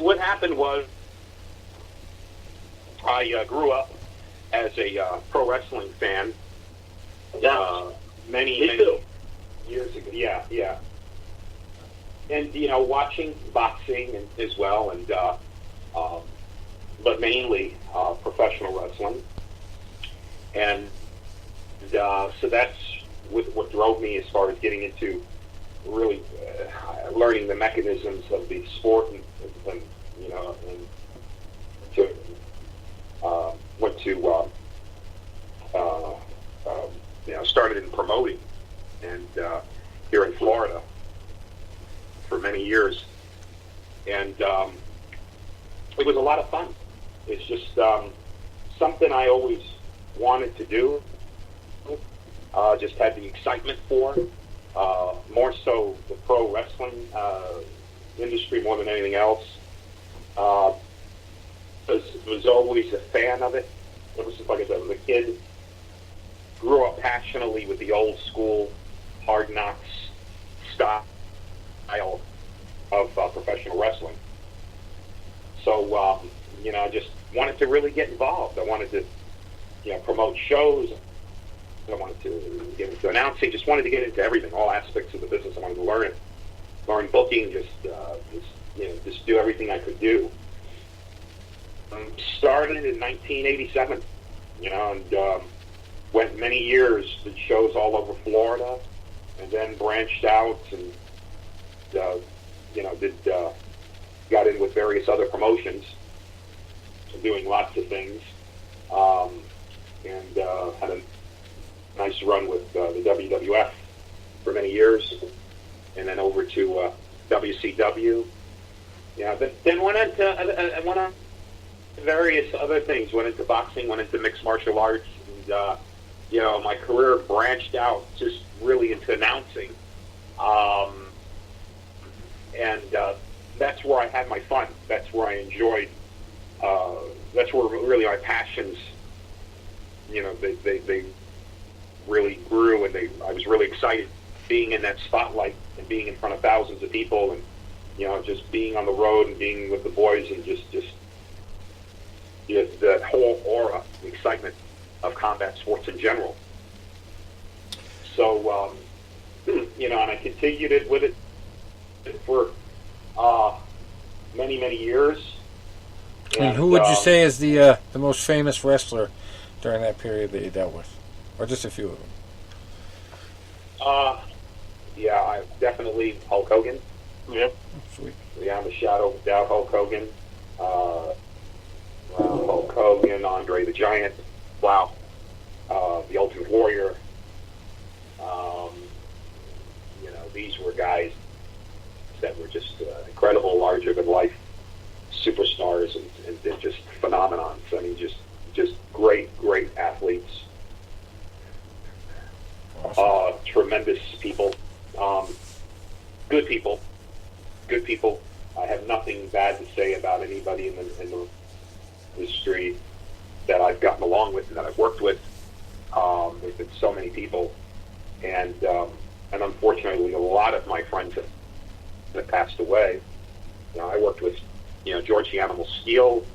What happened was I grew up as a pro wrestling fan. Many years ago. Yeah. And watching boxing as well, and but mainly professional wrestling. And so that's what drove me as far as getting into really learning the mechanisms of the sport, and to went to started in promoting, and here in Florida for many years, and it was a lot of fun. It's just something I always wanted to do. Just had the excitement for. More so the pro wrestling industry more than anything else. Was always a fan of it. Ever since, like I said, I was a kid. Grew up passionately with the old school hard knocks style of professional wrestling. So, I just wanted to really get involved. I wanted to, promote shows. I wanted to get into announcing. Just wanted to get into everything, all aspects of the business. I wanted to learn it, learn booking. Just do everything I could do. Started in 1987, and went many years, did shows all over Florida, and then branched out and got in with various other promotions, doing lots of things, and had a nice run with the WWF for many years, and then over to WCW. Then went on various other things. Went into boxing, went into mixed martial arts, and my career branched out just really into announcing, and that's where I had my fun. That's where I enjoyed. That's where really my passions. They really grew, and I was really excited being in that spotlight and being in front of thousands of people, and just being on the road and being with the boys, and just that whole aura, the excitement of combat sports in general. So, and I continued it with it for many, many years. And who would you say is the most famous wrestler during that period that you dealt with? Or just a few of them? I definitely Hulk Hogan. Yep. Sweet. Beyond the shadow of a doubt, Hulk Hogan. Hulk Hogan, Andre the Giant. Wow. The Ultimate Warrior. These were guys that were just incredible, larger-than-life superstars and just phenomenons. I mean, just great athletes. Awesome. Tremendous people. Good people. I have nothing bad to say about anybody in the industry that I've gotten along with and that I've worked with. There's been so many people, and unfortunately, a lot of my friends have passed away. I worked with, George the Animal Steele.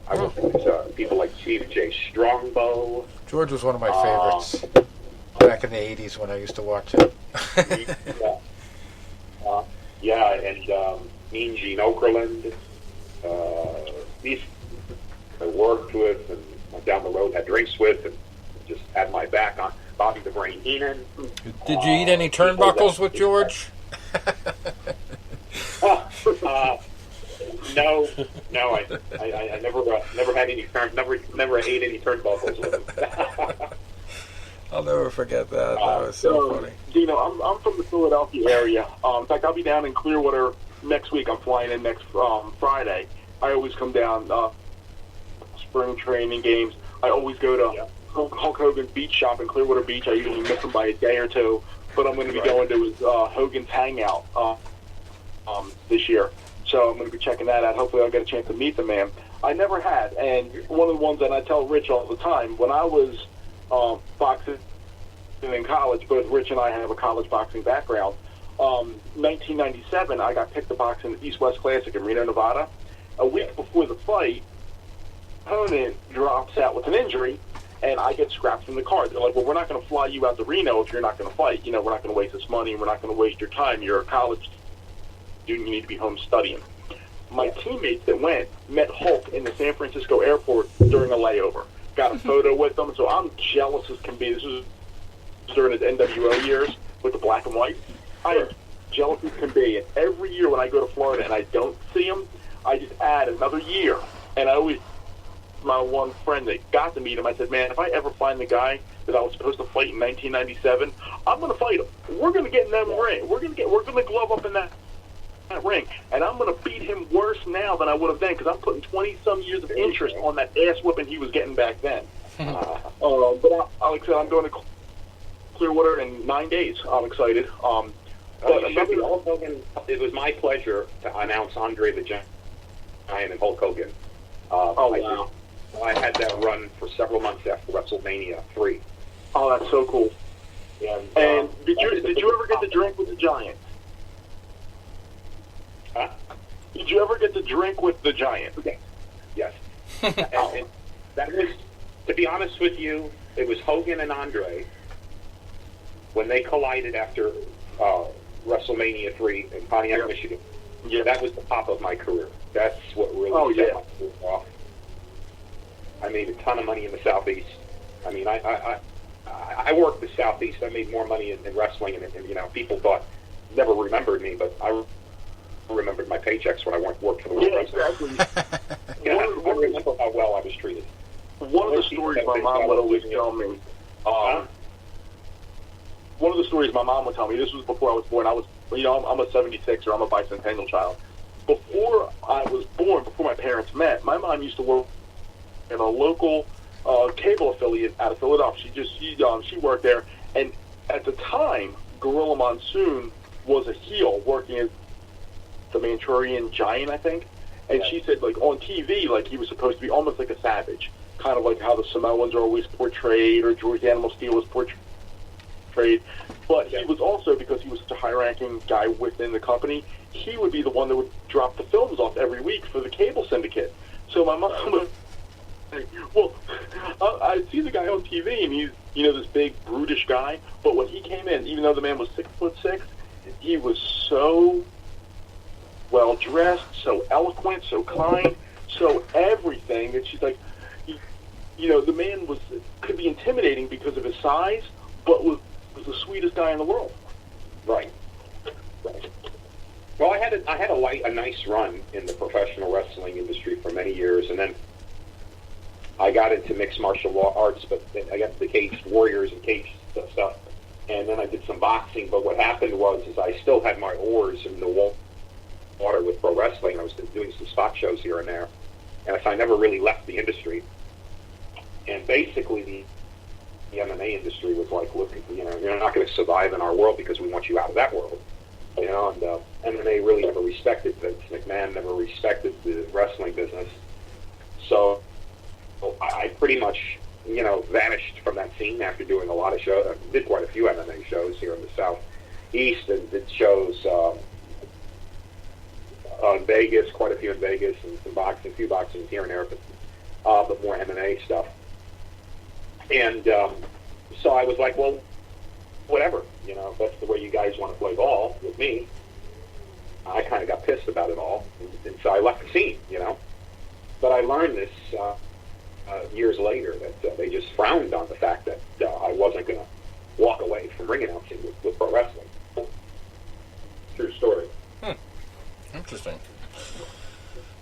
I worked with people like Chief J. Strongbow. George was one of my favorites back in the 80s when I used to watch him. And Mean Gene Okerlund. These I worked with and went down the road, had drinks with, and just had my back on. Bobby the Brain Heenan. Did you eat any turnbuckles with George? No, I never had any never ate any turnbuckles with him. I'll never forget that. That was so funny. Dino, I'm from the Philadelphia area. In fact, I'll be down in Clearwater next week. I'm flying in next Friday. I always come down spring training games. I always go to Hulk Hogan's Beach Shop in Clearwater Beach. I usually miss him by a day or two, but I'm going to be going to his Hogan's Hangout this year. So I'm going to be checking that out. Hopefully I'll get a chance to meet the man. I never had, and one of the ones that I tell Rich all the time, when I was boxing in college, both Rich and I have a college boxing background. 1997, I got picked to box in the East-West Classic in Reno, Nevada. A week before the fight, opponent drops out with an injury, and I get scrapped from the card. They're like, well, we're not going to fly you out to Reno if you're not going to fight. You know, we're not going to waste this money, and we're not going to waste your time. You're a college student. You need to be home studying. My teammates that went met Hulk in the San Francisco airport during a layover. Got a photo with them, so I'm jealous as can be. This was during his NWO years with the black and white. I am jealous as can be. And every year when I go to Florida and I don't see him, I just add another year. And I always, my one friend that got to meet him, I said, man, if I ever find the guy that I was supposed to fight in 1997, I'm going to fight him. We're going to get in that ring. We're going to glove up in that ring, and I'm going to beat him worse now than I would have then, because I'm putting 20-some years of interest on that ass-whipping he was getting back then. But like I said, I'm going to Clearwater in 9 days. I'm excited. Hulk Hogan, it was my pleasure to announce Andre the Giant and Hulk Hogan. Wow. I had that run for several months after WrestleMania 3. Oh, that's so cool. And did you ever get to drink with the Giant? Huh? Did you ever get to drink with the Giant? Yes. and that was, to be honest with you, it was Hogan and Andre when they collided after WrestleMania 3 in Pontiac, Michigan. Yeah. That was the top of my career. That's what really set my career off. I made a ton of money in the Southeast. I mean, I worked the Southeast. I made more money in wrestling, and you know, people never remembered me, but I remembered my paychecks when I worked for the World Wrestling. Exactly. Yeah, I remember how well I was treated. One of the stories my mom would always tell me. One of the stories my mom would tell me. This was before I was born. I'm a 76er. I'm a bicentennial child. Before I was born, before my parents met, my mom used to work in a local cable affiliate out of Philadelphia. She worked there, and at the time, Gorilla Monsoon was a heel working as the Manchurian Giant, I think. And she said, like, on TV, like, he was supposed to be almost like a savage, kind of like how the Samoans are always portrayed, or George Animal Steel was portrayed. But he was also, because he was such a high-ranking guy within the company, he would be the one that would drop the films off every week for the cable syndicate. So my mom would say, well, I see the guy on TV, and he's, you know, this big, brutish guy. But when he came in, even though the man was 6'6", he was so well-dressed, so eloquent, so kind, so everything. And she's like, you know, the man could be intimidating because of his size, but was the sweetest guy in the world. Right. Well, I had a nice run in the professional wrestling industry for many years, and then I got into mixed martial arts, but I got the Caged Warriors and Caged stuff, and then I did some boxing. But what happened was I still had my oars in the water with pro wrestling. I was doing some spot shows here and there, and so I never really left the industry. And basically, the MMA industry was like, look, you know, you're not going to survive in our world because we want you out of that world. You know, and MMA really never respected Vince McMahon, never respected the wrestling business. So I pretty much, you know, vanished from that scene after doing a lot of shows. I did quite a few MMA shows here in the Southeast, and did shows in Vegas, quite a few in Vegas, and some boxing, a few boxing here and there, but more MMA stuff. And so I was like, well, whatever, you know, if that's the way you guys want to play ball with me. I kind of got pissed about it all, and so I left the scene, you know. But I learned this years later that they just frowned on the fact that I wasn't going to walk away from ring announcing with pro wrestling. True story. Interesting.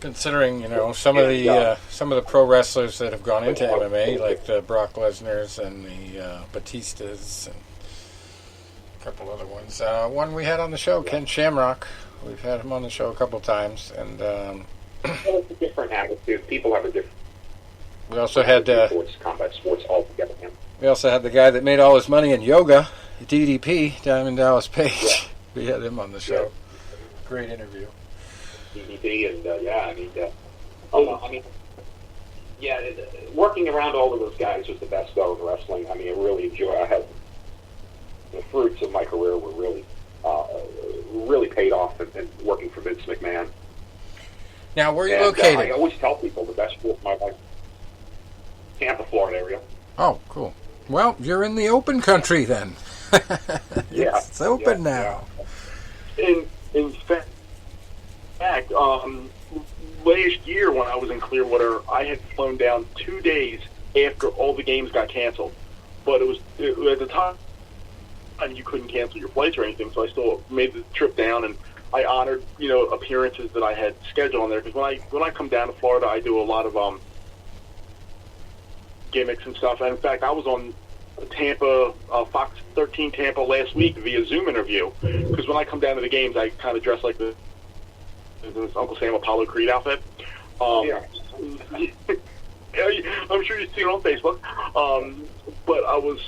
Considering, some of the pro wrestlers that have gone into MMA, like the Brock Lesnar's and the Batistas and a couple other ones. One we had on the show, Ken Shamrock. We've had him on the show a couple times, and it's a different attitude. People have a different. We also had combat sports altogether. We also had the guy that made all his money in yoga, DDP, Diamond Dallas Page. Yeah. We had him on the show. Great interview. DDP and working around all of those guys was the best though in wrestling. I mean, I really enjoyed. I had the fruits of my career were really paid off in working for Vince McMahon. Now, where are you located? I always tell people the best sport of my life, Tampa, Florida area. Oh, cool. Well, you're in the open country then. It's open now. In fact, last year when I was in Clearwater, I had flown down 2 days after all the games got canceled. But it was at the time you couldn't cancel your flights or anything, so I still made the trip down, and I honored appearances that I had scheduled on there. Because when I come down to Florida, I do a lot of gimmicks and stuff. And in fact, I was on Tampa, Fox 13 Tampa last week via Zoom interview. Because when I come down to the games, I kind of dress like this Uncle Sam Apollo Creed outfit. I'm sure you've seen it on Facebook. But I was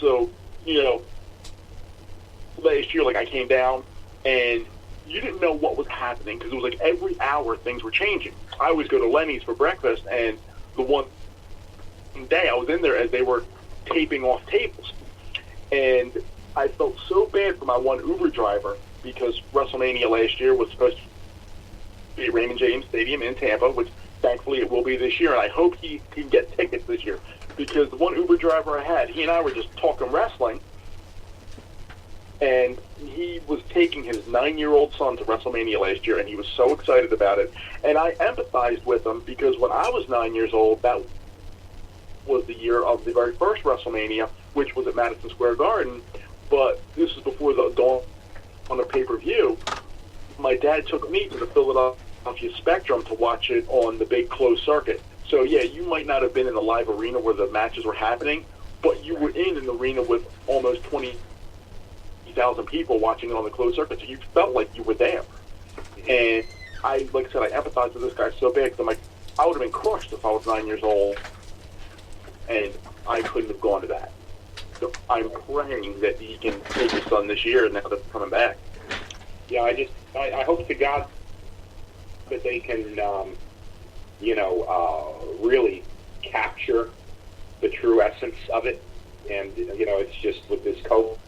last year, I came down and you didn't know what was happening because it was like every hour things were changing. I always go to Lenny's for breakfast, and the one day I was in there as they were taping off tables. And I felt so bad for my one Uber driver because WrestleMania last year was supposed to be at Raymond James Stadium in Tampa, which thankfully it will be this year, and I hope he can get tickets this year because the one Uber driver I had, he and I were just talking wrestling, and he was taking his 9-year-old son to WrestleMania last year, and he was so excited about it. And I empathized with him because when I was 9 years old, that was the year of the very first WrestleMania, which was at Madison Square Garden. But this is before the dawn on the pay-per-view. My dad took me to the Philadelphia Spectrum to watch it on the big closed circuit. So, yeah, you might not have been in the live arena where the matches were happening, but you were in an arena with almost 20,000 people watching it on the closed circuit, so you felt like you were there. And I empathize with this guy so bad because I would have been crushed if I was 9 years old and I couldn't have gone to that. So I'm praying that he can take his son this year now that it's coming back. Yeah, I hope to God that they can, really capture the true essence of it. And, it's just with this COVID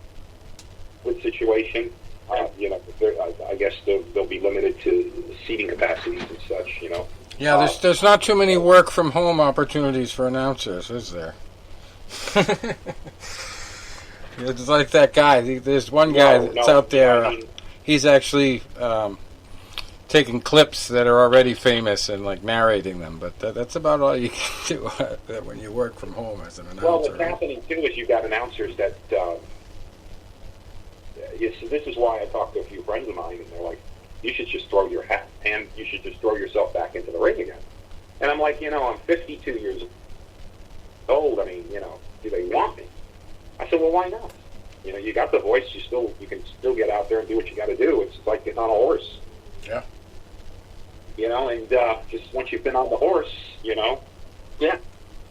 situation, I guess they'll be limited to seating capacities and such, Yeah, there's not too many work from home opportunities for announcers, is there? It's like that guy. There's one guy that's out there. He's actually taking clips that are already famous and narrating them, but that's about all you can do when you work from home as an announcer. Well, what's happening too is you've got announcers that. So this is why I talked to a few friends of mine, and they're like, "You should just throw your hat and you should just throw yourself back into the ring again." And I'm like, I'm 52 years old. I mean, do they want me? I said, well, why not? You got the voice. You can still get out there and do what you got to do. It's like getting on a horse. Yeah. And just once you've been on the horse, Yeah.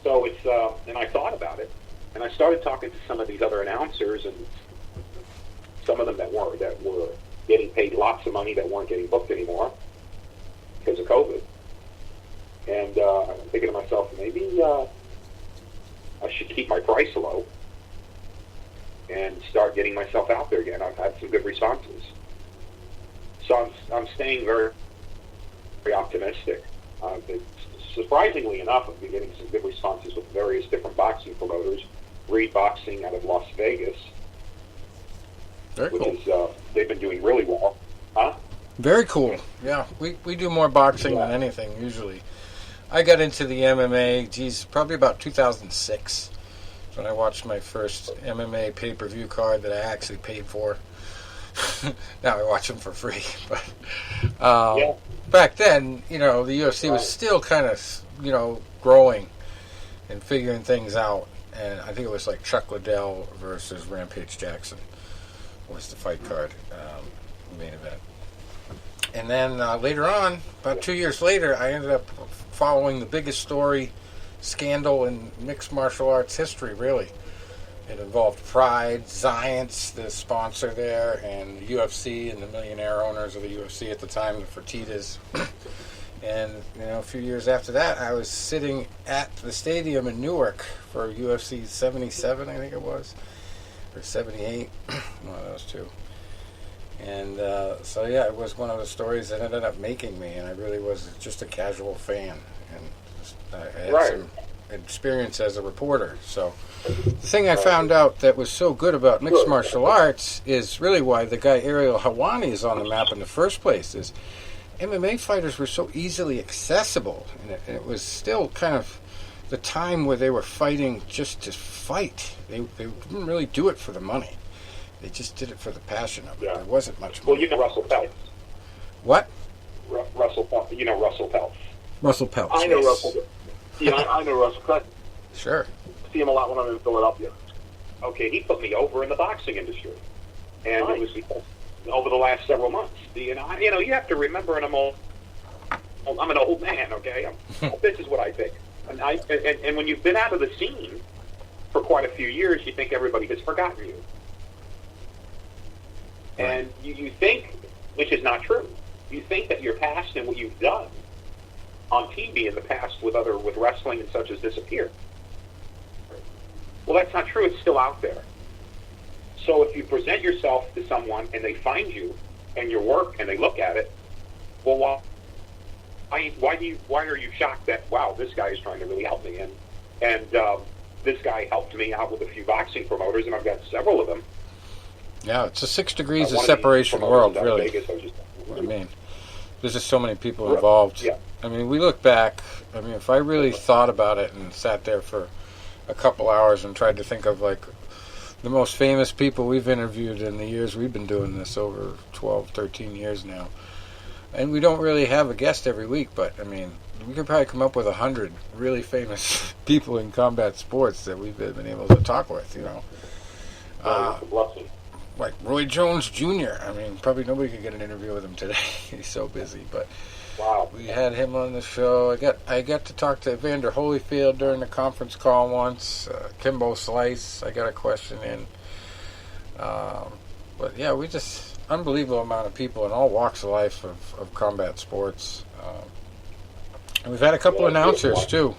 So it's and I thought about it, and I started talking to some of these other announcers, and some of them that were getting paid lots of money that weren't getting booked anymore because of COVID. And I'm thinking to myself, maybe I should keep my price low and start getting myself out there again. I've had some good responses. So I'm staying very, very optimistic. Surprisingly enough, I've been getting some good responses with various different boxing promoters. Reed Boxing out of Las Vegas, Very cool. which is they've been doing really well. Huh? Very cool. Yeah, we do more boxing than anything usually. I got into the MMA, probably about 2006, when I watched my first MMA pay-per-view card that I actually paid for. Now I watch them for free. But back then, the UFC was still kind of, growing and figuring things out. And I think it was like Chuck Liddell versus Rampage Jackson was the fight card, main event. And then later on, about 2 years later, I ended up following the biggest scandal in mixed martial arts history, really. It involved Pride, Zions, the sponsor there, and the UFC and the millionaire owners of the UFC at the time, the Fertittas. And, a few years after that, I was sitting at the stadium in Newark for UFC 77, I think it was, or 78, one of those two. And so, yeah, it was one of the stories that ended up making me, and I really was just a casual fan. And I had some experience as a reporter. So the thing I found out that was so good about mixed martial arts is really why the guy Ariel Helwani is on the map in the first place, is MMA fighters were so easily accessible, and it was still kind of the time where they were fighting just to fight. They didn't really do it for the money. They just did it for the passion of it. Yeah. There wasn't much money. Well, Russell Peltz. What? Russell Peltz. Russell Peltz. Russell Peltz. I know yes. Russell. Yeah, I know Russell Peltz. Sure. See him a lot when I'm in Philadelphia. Okay, he put me over in the boxing industry, and Nice. it was because over the last several months. You have to remember, and I'm an old man. Okay, this is what I think, and when you've been out of the scene for quite a few years, you think everybody has forgotten you, and you think, which is not true. You think that your past and what you've done on TV in the past with wrestling and such has disappeared. Well, that's not true. It's still out there. So if you present yourself to someone and they find you and your work and they look at it, well, why are you shocked that, wow, this guy is trying to really help me, and this guy helped me out with a few boxing promoters, and I've got several of them. Yeah, it's a 6 degrees of separation world, really. I mean, there's just so many people involved. Yeah. I mean, we look back. I mean, if I really thought about it and sat there for a couple hours and tried to think of, like, the most famous people we've interviewed in the years we've been doing this, over 12, 13 years now. And we don't really have a guest every week, but, I mean, we could probably come up with 100 really famous people in combat sports that we've been able to talk with, Like Roy Jones Jr. I mean, probably nobody could get an interview with him today. He's so busy, but wow, we had him on the show. I got to talk to Evander Holyfield during the conference call once. Kimbo Slice, I got a question in. But yeah, we just unbelievable amount of people in all walks of life of combat sports. And we've had a couple announcers too.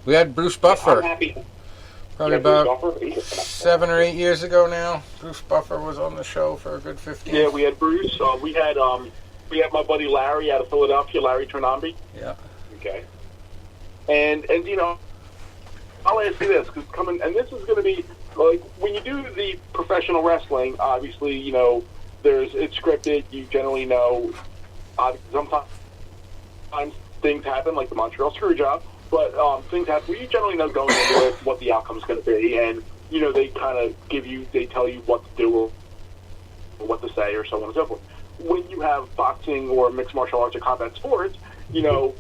We had Bruce Buffer. I'm happy. Probably about 7 or 8 years ago now. Bruce Buffer was on the show for a good 15. Yeah, we had Bruce. We had my buddy Larry out of Philadelphia, Larry Ternambi. Yeah. Okay. And I'll ask you this, and this is going to be like when you do the professional wrestling. Obviously, it's scripted. You generally know. Sometimes things happen, like the Montreal Screwjob. But things happen where you generally know going into it what the outcome is going to be, and they kind of they tell you what to do or what to say or so on and so forth. When you have boxing or mixed martial arts or combat sports, you go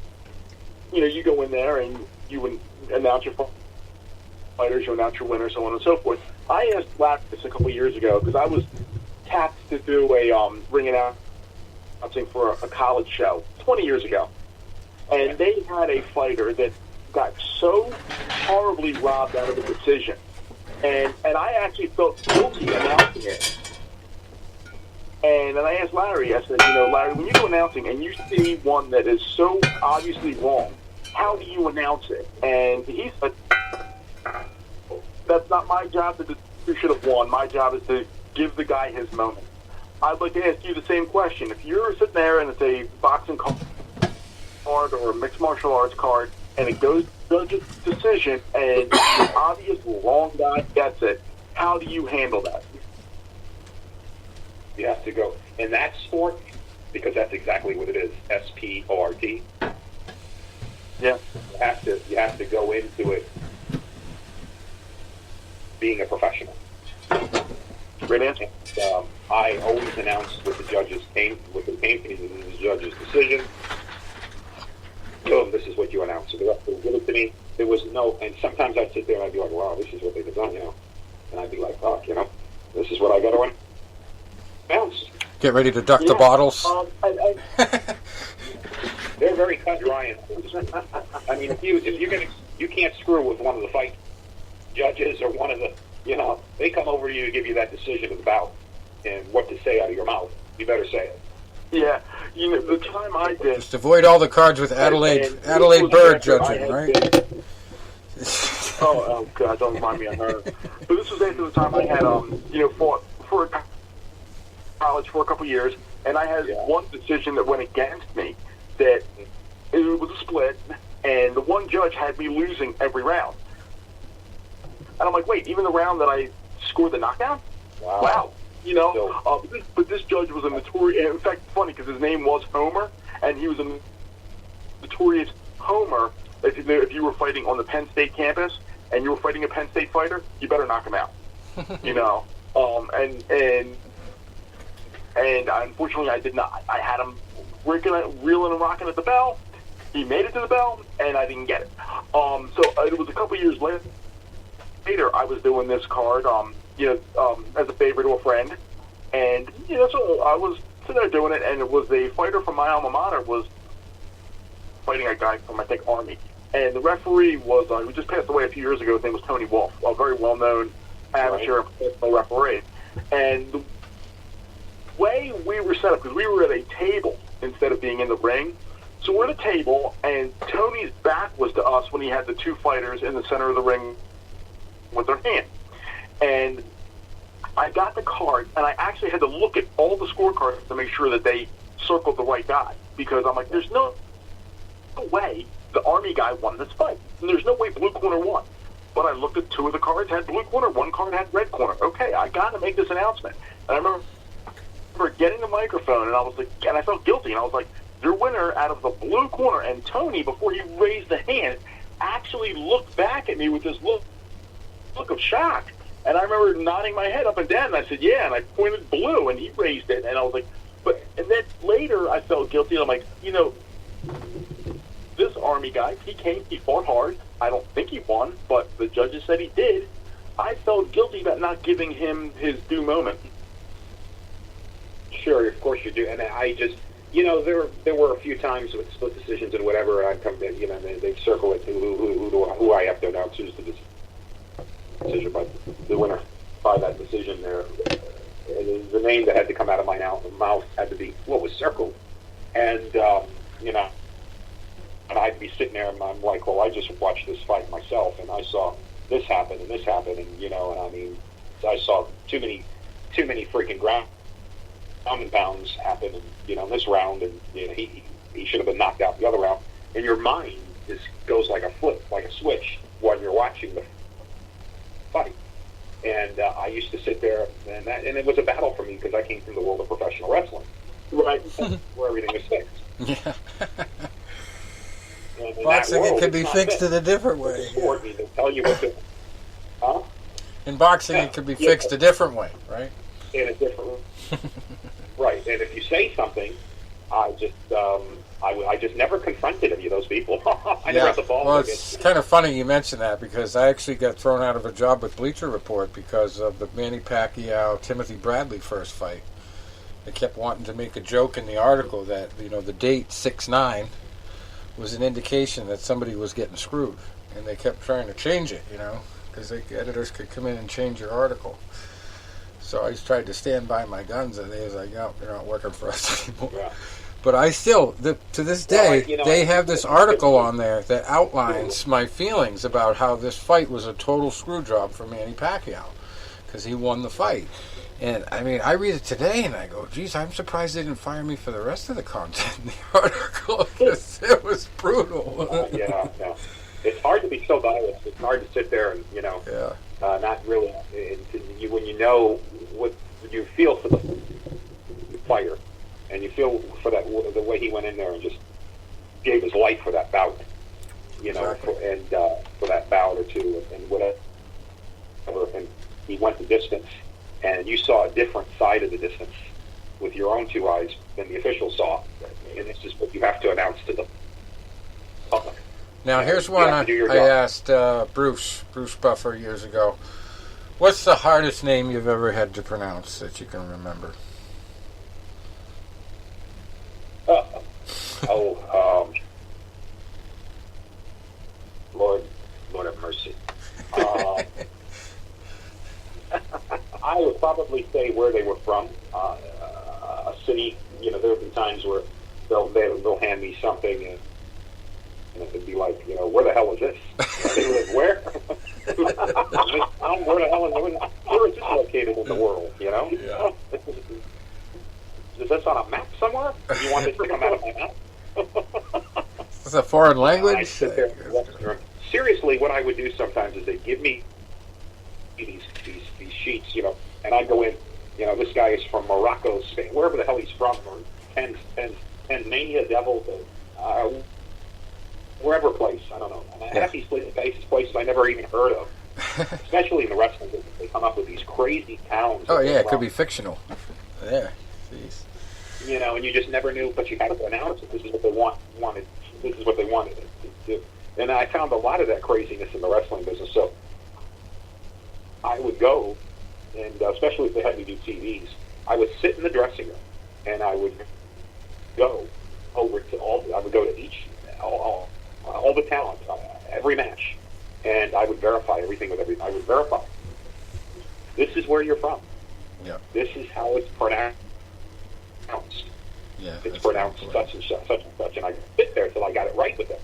in there and you announce your fighters, you announce your winner, so on and so forth. I asked Black this a couple of years ago because I was tapped to do a ring announcing for a college show 20 years ago. And they had a fighter that got so horribly robbed out of the decision. And I actually felt guilty announcing it. And then I asked Larry, I said, Larry, when you do announcing and you see one that is so obviously wrong, how do you announce it? And he said, that's not my job to who should have won. My job is to give the guy his moment. I'd like to ask you the same question. If you're sitting there and it's a boxing card or a mixed martial arts card, and it goes to judge's decision, and the obvious wrong guy gets it, how do you handle that? You have to go in that sport, because that's exactly what it is. SPORT. Yeah. You have to go into it being a professional. Great answer. I always announced what the judges came to me, this is the judge's decision. Boom, this is what you announced. So the rest would give it to me. There was no, and sometimes I'd sit there and I'd be like, wow, this is what they've done, And I'd be like, oh, this is what I got to announce. Get ready to duck the bottles. They're very cut and dry. I mean, if you're gonna, you can't screw with one of the fight judges or one of the, they come over to you to give you that decision of the bout and what to say out of your mouth. You better say it. Yeah, the time I did. Just avoid all the cards with Adelaide Bird judging, right? Oh God, don't remind me of her. But this was after the time I had, fought for college for a couple years, and I had one decision that went against me. That it was a split, and the one judge had me losing every round. And I'm like, wait, even the round that I scored the knockdown? Wow. But this judge was a notorious, in fact, funny because his name was Homer, and he was a notorious Homer. If you were fighting on the Penn State campus and you were fighting a Penn State fighter, you better knock him out. And unfortunately I did not. I had him reeling and rocking at the bell. He made it to the bell, and I didn't get it. So it was a couple years later I was doing this card, as a favor to a friend, and so I was sitting there doing it, and it was a fighter from my alma mater was fighting a guy from, I think, Army, and the referee was who just passed away a few years ago. His name was Tony Wolf, a very well-known amateur and professional referee. And the way we were set up, because we were at a table instead of being in the ring, so we're at a table, and Tony's back was to us when he had the two fighters in the center of the ring with their hand. And I got the card, and I actually had to look at all the scorecards to make sure that they circled the right guy, because I'm like, there's no way the Army guy won this fight. And there's no way blue corner won. But I looked at two of the cards, had blue corner, one card had red corner. Okay, I got to make this announcement. And I remember getting the microphone, and I was like, and I felt guilty, and I was like, your winner out of the blue corner. And Tony, before he raised the hand, actually looked back at me with this look of shock. And I remember nodding my head up and down, and I said, yeah, and I pointed blue, and he raised it, and I was like, and then later I felt guilty, and I'm like, this Army guy, he fought hard. I don't think he won, but the judges said he did. I felt guilty about not giving him his due moment. Sure, of course you do. And I just, there were a few times with split decisions and whatever, and I'd come to, they'd circle it to who I have to announce who's the decision, but the winner by that decision there, the name that had to come out of my mouth had to be what was circled. And, and I'd be sitting there, and I'm like, well, I just watched this fight myself, and I saw this happen, and this happened, and, and I mean, I saw too many freaking ground and pounds happen, and, this round, and, he should have been knocked out the other round. And your mind just goes like a flip, like a switch, when you're watching the fight. And I used to sit there, and it was a battle for me, because I came from the world of professional wrestling, right, where everything was fixed. Yeah. Boxing, it could be fixed in a different way. Sport, they tell you what to, huh? In boxing, it could be fixed a different way, right? In a different way. Right. And if you say something, I just never confronted any of those people. I never had the ball. Well, it's kind of funny you mention that, because I actually got thrown out of a job with Bleacher Report because of the Manny Pacquiao-Timothy Bradley first fight. They kept wanting to make a joke in the article that, the date 6/9 was an indication that somebody was getting screwed. And they kept trying to change it, because the editors could come in and change your article. So I just tried to stand by my guns, and they was like, no, you're not working for us anymore. Yeah. But I still, to this day, they have this article on there that outlines my feelings about how this fight was a total screw job for Manny Pacquiao, because he won the fight. And, I mean, I read it today, and I go, geez, I'm surprised they didn't fire me for the rest of the content in the article, because it was brutal. Yeah. It's hard to be so biased. It's hard to sit there and, not really, when you know what you feel for the fighter, and you feel for the way he went in there and just gave his life for that bout, exactly. for that bout or two, and whatever, and he went the distance. and you saw a different side of the distance with your own two eyes than the officials saw. And this is what you have to announce to the public. Now, here's one I asked Bruce Buffer years ago. What's the hardest name you've ever had to pronounce that you can remember? Lord have mercy. I would probably say where they were from. A city. There have been times where they'll hand me something and it'd be like, where the hell is this? They live where? Where the hell where is this located in the world? Yeah. Is this on a map somewhere? Do you want this to come out of my mouth? It's a foreign language? I sit there seriously, what I would do sometimes is they'd give me these sheets, and I'd go in, this guy is from Morocco, Spain, wherever the hell he's from, or Tasmania, Devil, wherever place, I don't know. And half these places I never even heard of, especially in the wrestling business. They come up with these crazy towns. Oh, yeah, it could be fictional. Yeah, jeez. And you just never knew, but you had to announce it. This is what they wanted. This is what they wanted to do. And I found a lot of that craziness in the wrestling business. So I would go, and especially if they had me do TVs, I would sit in the dressing room, and I would go over to I would go to all the talent, every match, and I would verify everything with everything. I would verify. This is where you're from. Yeah. This is how it's pronounced. Yeah. It's pronounced such and such, and I sit there till I got it right with them.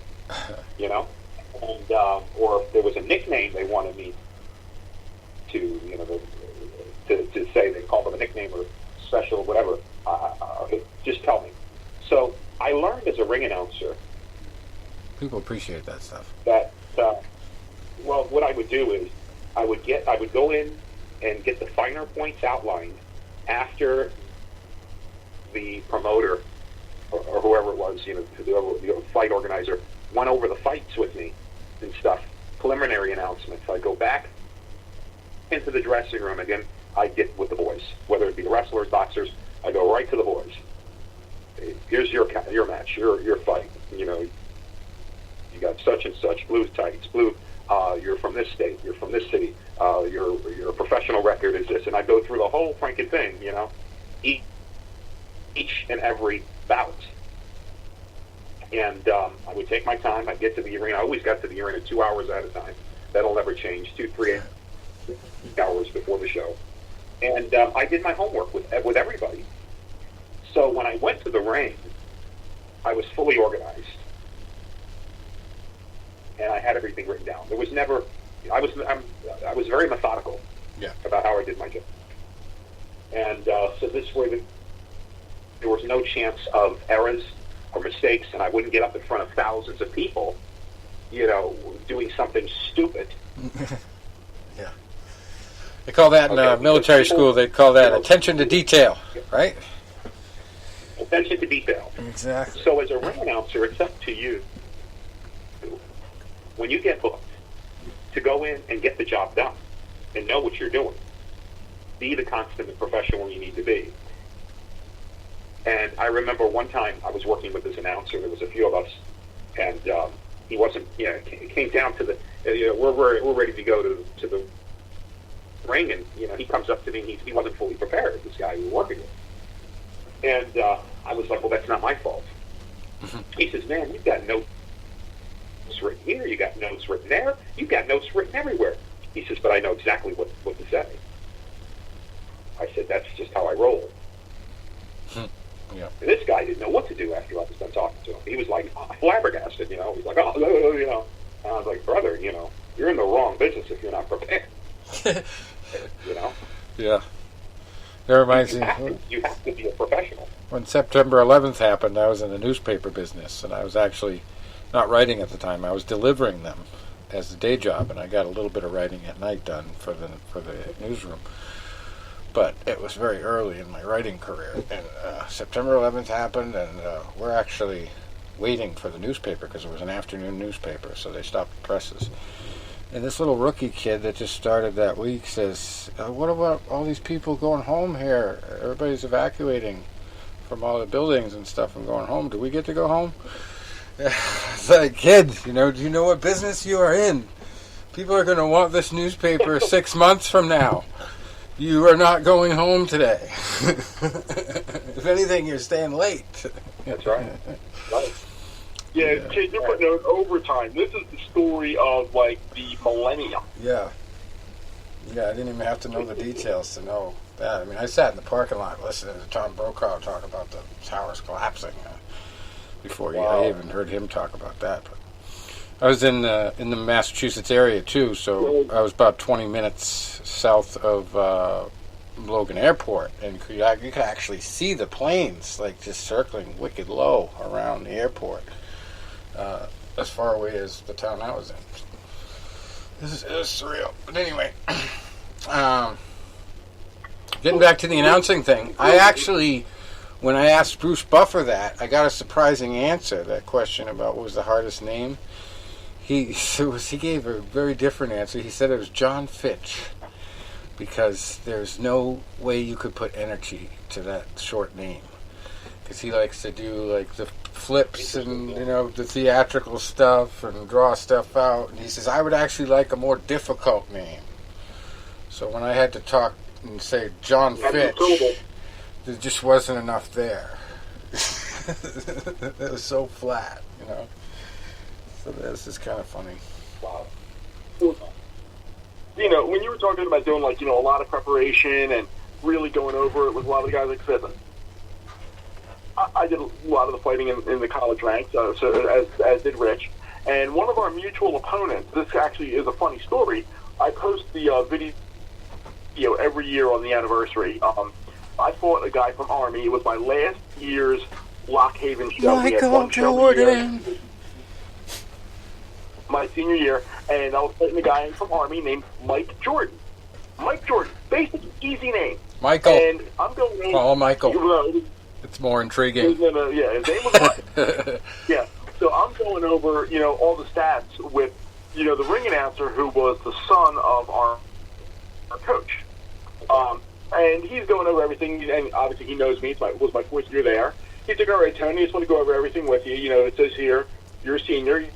And or if there was a nickname they wanted me to, to say, they call them a nickname or special, whatever. Okay, just tell me. So I learned as a ring announcer. People appreciate that stuff. That what I would do is I would go in and get the finer points outlined after the promoter or whoever it was, the fight organizer went over the fights with me and stuff, preliminary announcements. I go back into the dressing room again. I get with the boys, whether it be the wrestlers, boxers. I go right to the boys. Here's your match, your fight. You got such and such, blue tights, blue. You're from this state. You're from this city. Your professional record is this, and I go through the whole freaking thing. Each and every bout. And I would take my time. I'd get to the arena. I always got to the arena 2 hours at a time. That'll never change. 2-3 hours before the show. And I did my homework with everybody. So when I went to the ring, I was fully organized. And I had everything written down. There was never... I was very methodical about how I did my job. And so this way, there was no chance of errors or mistakes, and I wouldn't get up in front of thousands of people, doing something stupid. Yeah. They call that in military school, they call that attention to detail, right? Attention to detail. Exactly. So as a ring announcer, it's up to you, when you get booked, to go in and get the job done and know what you're doing. Be the consummate professional you need to be. And I remember one time I was working with this announcer. There was a few of us, and he wasn't. It came down to the. We're ready to go to the ring, and he comes up to me. And he wasn't fully prepared. This guy we were working with, and I was like, "Well, that's not my fault." He says, "Man, you've got notes written here. You got notes written there. You've got notes written everywhere." He says, "But I know exactly what to say." I said, "That's just how I roll." Yeah. And this guy didn't know what to do after I was done talking to him. He was like flabbergasted, He's like, And I was like, brother, you're in the wrong business if you're not prepared. Yeah. That reminds me. You have to be a professional. When September 11th happened, I was in the newspaper business, and I was actually not writing at the time. I was delivering them as a day job, and I got a little bit of writing at night done for the newsroom. But it was very early in my writing career, and September 11th happened, and we're actually waiting for the newspaper because it was an afternoon newspaper, so they stopped the presses. And this little rookie kid that just started that week says, what about all these people going home here? Everybody's evacuating from all the buildings and stuff and going home. Do we get to go home? It's like, kid, do you know what business you are in? People are going to want this newspaper 6 months from now. You are not going home today. If anything, you're staying late. That's right. Right. Yeah, kid, you're putting out overtime. This is the story of, like, the millennium. Yeah. Yeah, I didn't even have to know the details to know that. I mean, I sat in the parking lot listening to Tom Brokaw talk about the towers collapsing before I even heard him talk about that. But I was in the Massachusetts area, too, so I was about 20 minutes south of Logan Airport, and you could actually see the planes, like, just circling wicked low around the airport. As far away as the town I was in. This is surreal. But anyway, getting back to the announcing thing, I actually, when I asked Bruce Buffer that, I got a surprising answer. That question about what was the hardest name. He gave a very different answer. He said it was John Fitch, because there's no way you could put energy to that short name. Because he likes to do like the flips and the theatrical stuff and draw stuff out. And he says I would actually like a more difficult name. So when I had to talk and say John Fitch, there just wasn't enough there. It was so flat, So this is kind of funny. Wow. When you were talking about doing a lot of preparation and really going over it with a lot of the guys, like I said, I did a lot of the fighting in the college ranks, so as did Rich. And one of our mutual opponents, this actually is a funny story, I post the video every year on the anniversary. I fought a guy from Army. It was my last year's Lock Haven show. Michael Jordan. My senior year, and I was fighting a guy from Army named Mike Jordan. Mike Jordan, basic, easy name. Michael. And I'm going in. Oh, Michael. It's more intriguing. His name was Mike. Yeah. So I'm going over, all the stats with, the ring announcer who was the son of our coach. And he's going over everything, and obviously he knows me. It was my fourth year there. He's like, all right, Tony, I just want to go over everything with you. It says here, you're a senior.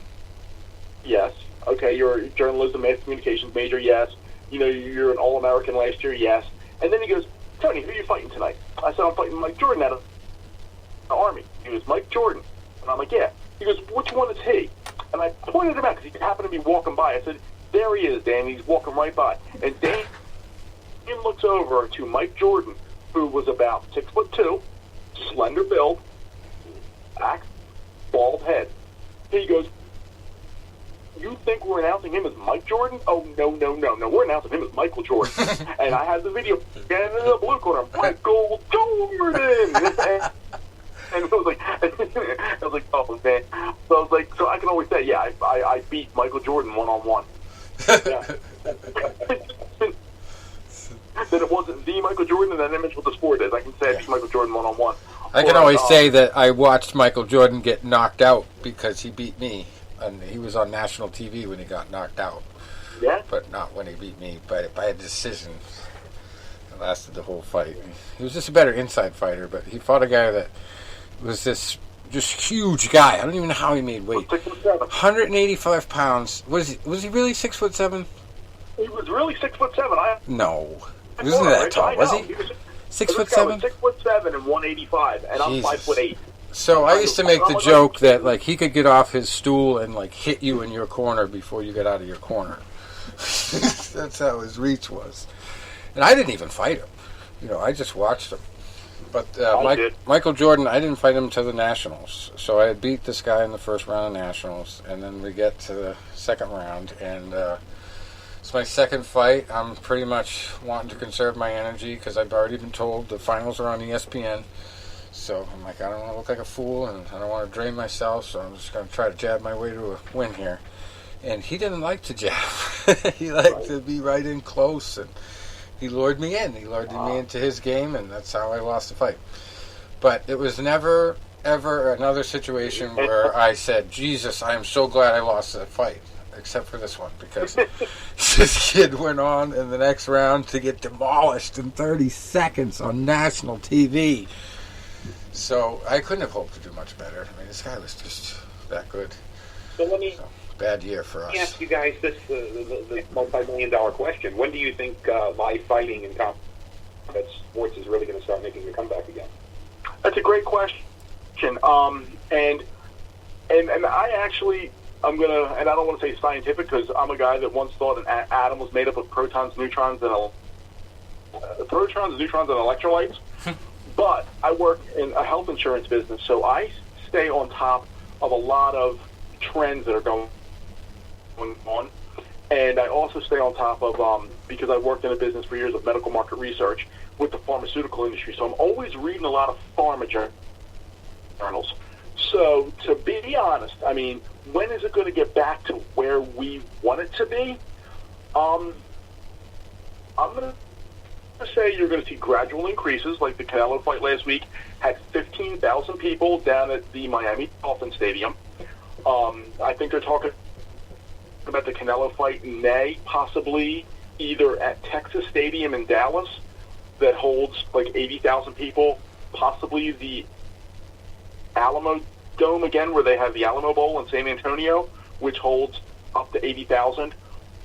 Yes. Okay, you're a journalism, mass communications major. Yes. You're an All-American last year. Yes. And then he goes, Tony, who are you fighting tonight? I said, I'm fighting Mike Jordan out of the Army. He goes, Mike Jordan. And I'm like, yeah. He goes, which one is he? And I pointed him out because he happened to be walking by. I said, there he is, Dan. He's walking right by. And Dan looks over to Mike Jordan, who was about 6'2", slender build, back, bald head. He goes, you think we're announcing him as Mike Jordan? Oh, no. We're announcing him as Michael Jordan. And I had the video down in the blue corner, Michael Jordan! And I was like, oh, man. So I was like, so I can always say, yeah, I beat Michael Jordan one-on-one. Yeah. Then it wasn't the Michael Jordan, and then image what the sport is. I can say I beat Michael Jordan one-on-one. I can always say that I watched Michael Jordan get knocked out because he beat me. And he was on national TV when he got knocked out. Yeah? But not when he beat me, but by a decision. It lasted the whole fight. He was just a better inside fighter, but he fought a guy that was this just huge guy. I don't even know how he made weight. 6'7". 185 pounds. Was he really 6'7"? He was really 6'7". No. He wasn't that tall, was he? 6'7"? 6'7" and 185, and I'm 5'8". So I used to make the joke that he could get off his stool and hit you in your corner before you get out of your corner. That's how his reach was. And I didn't even fight him. I just watched him. But Michael Jordan, I didn't fight him to the Nationals. So I had beat this guy in the first round of Nationals, and then we get to the second round, and it's my second fight. I'm pretty much wanting to conserve my energy because I've already been told the finals are on ESPN. So I'm like, I don't want to look like a fool, and I don't want to drain myself, so I'm just going to try to jab my way to a win here. And he didn't like to jab. He liked to be right in close, and he lured me in. He lured me into his game, and that's how I lost the fight. But it was never, ever another situation where I said, Jesus, I am so glad I lost that fight. except for this one, because this kid went on in the next round to get demolished in 30 seconds on national TV. So I couldn't have hoped to do much better. I mean, this guy was just that good. So let me bad year for us. ask you guys this the multi-million-dollar question. When do you think live fighting and combat sports is really going to start making a comeback again? That's a great question. And I actually, I'm going to, and I don't want to say scientific because I'm a guy that once thought an atom was made up of protons, neutrons, and electrolytes. But I work in a health insurance business, so I stay on top of a lot of trends that are going on. And I also stay on top of, because I worked in a business for years of medical market research with the pharmaceutical industry, so I'm always reading a lot of pharma journals. So, to be honest, I mean, when is it going to get back to where we want it to be? I'm going to say you're going to see gradual increases, like the Canelo fight last week had 15,000 people down at the Miami Dolphin Stadium. I think they're talking about the Canelo fight in May, possibly either at Texas Stadium in Dallas that holds like 80,000 people, possibly the Alamo Dome again, where they have the Alamo Bowl in San Antonio, which holds up to 80,000,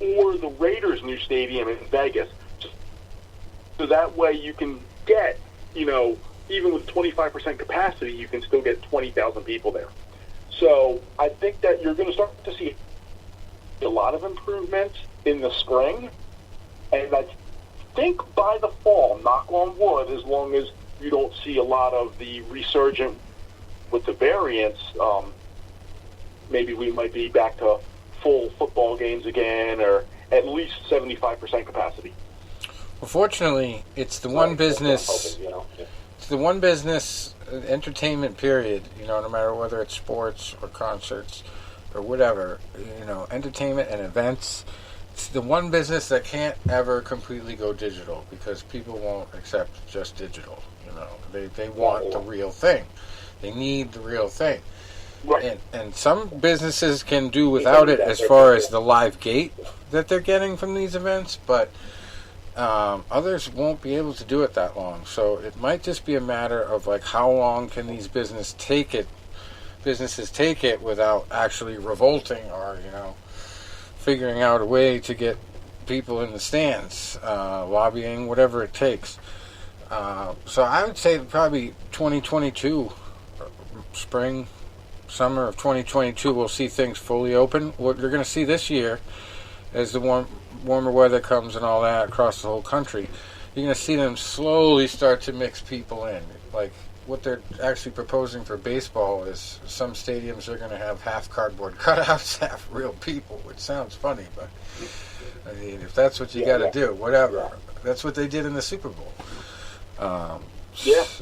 or the Raiders' new stadium in Vegas. So that way you can get, even with 25% capacity, you can still get 20,000 people there. So I think that you're going to start to see a lot of improvements in the spring, and I think by the fall, knock on wood, as long as you don't see a lot of the resurgent with the variants, maybe we might be back to full football games again, or at least 75% capacity. Well, fortunately, it's the one business. It's the one business, entertainment period. No matter whether it's sports or concerts or whatever. Entertainment and events. It's the one business that can't ever completely go digital because people won't accept just digital. They want the real thing. They need the real thing. Right. And some businesses can do without it as far as the live gate that they're getting from these events, but others won't be able to do it that long. So it might just be a matter of how long can these businesses take it without actually revolting or figuring out a way to get people in the stands, lobbying, whatever it takes. So I would say probably 2022, spring, summer of 2022, we'll see things fully open. What you're going to see this year, as the warmer weather comes and all that across the whole country, you're going to see them slowly start to mix people in. Like what they're actually proposing for baseball is some stadiums are going to have half cardboard cutouts, half real people, which sounds funny, but I mean, if that's what you got to do, whatever. Yeah. That's what they did in the Super Bowl.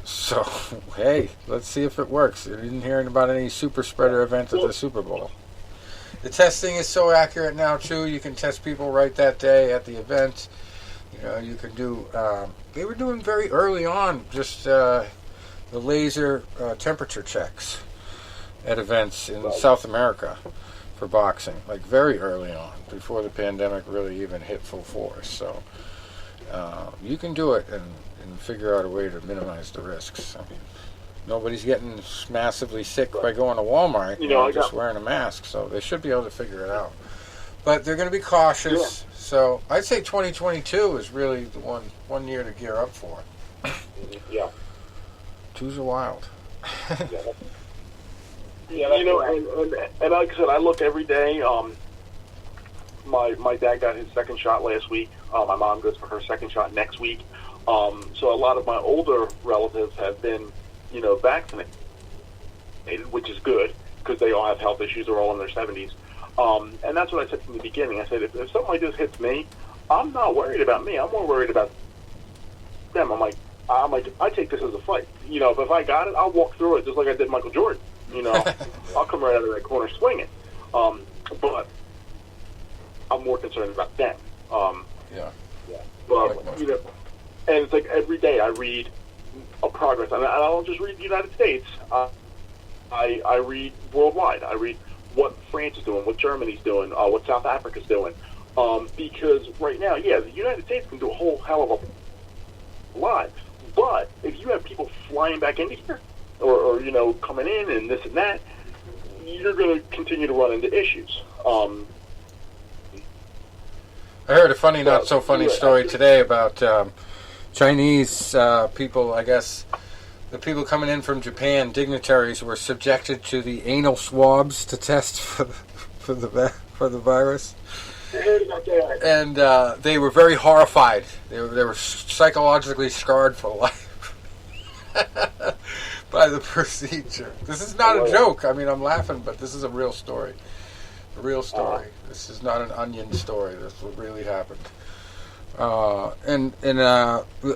So, hey, let's see if it works. I didn't hear about any super spreader event at the Super Bowl. The testing is so accurate now, too. You can test people right that day at the event. You can do... they were doing very early on just the laser temperature checks at events in South America for boxing, very early on, before the pandemic really even hit full force. So you can do it and figure out a way to minimize the risks. I mean, nobody's getting massively sick by going to Walmart, just wearing a mask, so they should be able to figure it out. But they're going to be cautious, so I'd say 2022 is really the one year to gear up for. Yeah. Two's a wild. And like I said, I look every day. My dad got his second shot last week. My mom goes for her second shot next week. So a lot of my older relatives have been, vaccinated, which is good because they all have health issues. They're all in their 70s. And that's what I said from the beginning. I said, if something like this hits me, I'm not worried about me. I'm more worried about them. I'm like, I take this as a fight. If I got it, I'll walk through it just like I did Michael Jordan. I'll come right out of that corner swinging. But I'm more concerned about them. But, and it's like every day I read a progress. And I don't just read the United States. I read worldwide. I read what France is doing, what Germany's doing, what South Africa's doing. Because right now, yeah, the United States can do a whole hell of a lot. But if you have people flying back into here, or coming in and this and that, you're going to continue to run into issues. I heard a funny, not so funny story today about Chinese people. I guess the people coming in from Japan, dignitaries, were subjected to the anal swabs to test for the virus. And they were very horrified. They were psychologically scarred for life by the procedure. This is not a joke. I mean, I'm laughing, but this is a real story. A real story. This is not an Onion story. This is what really happened. And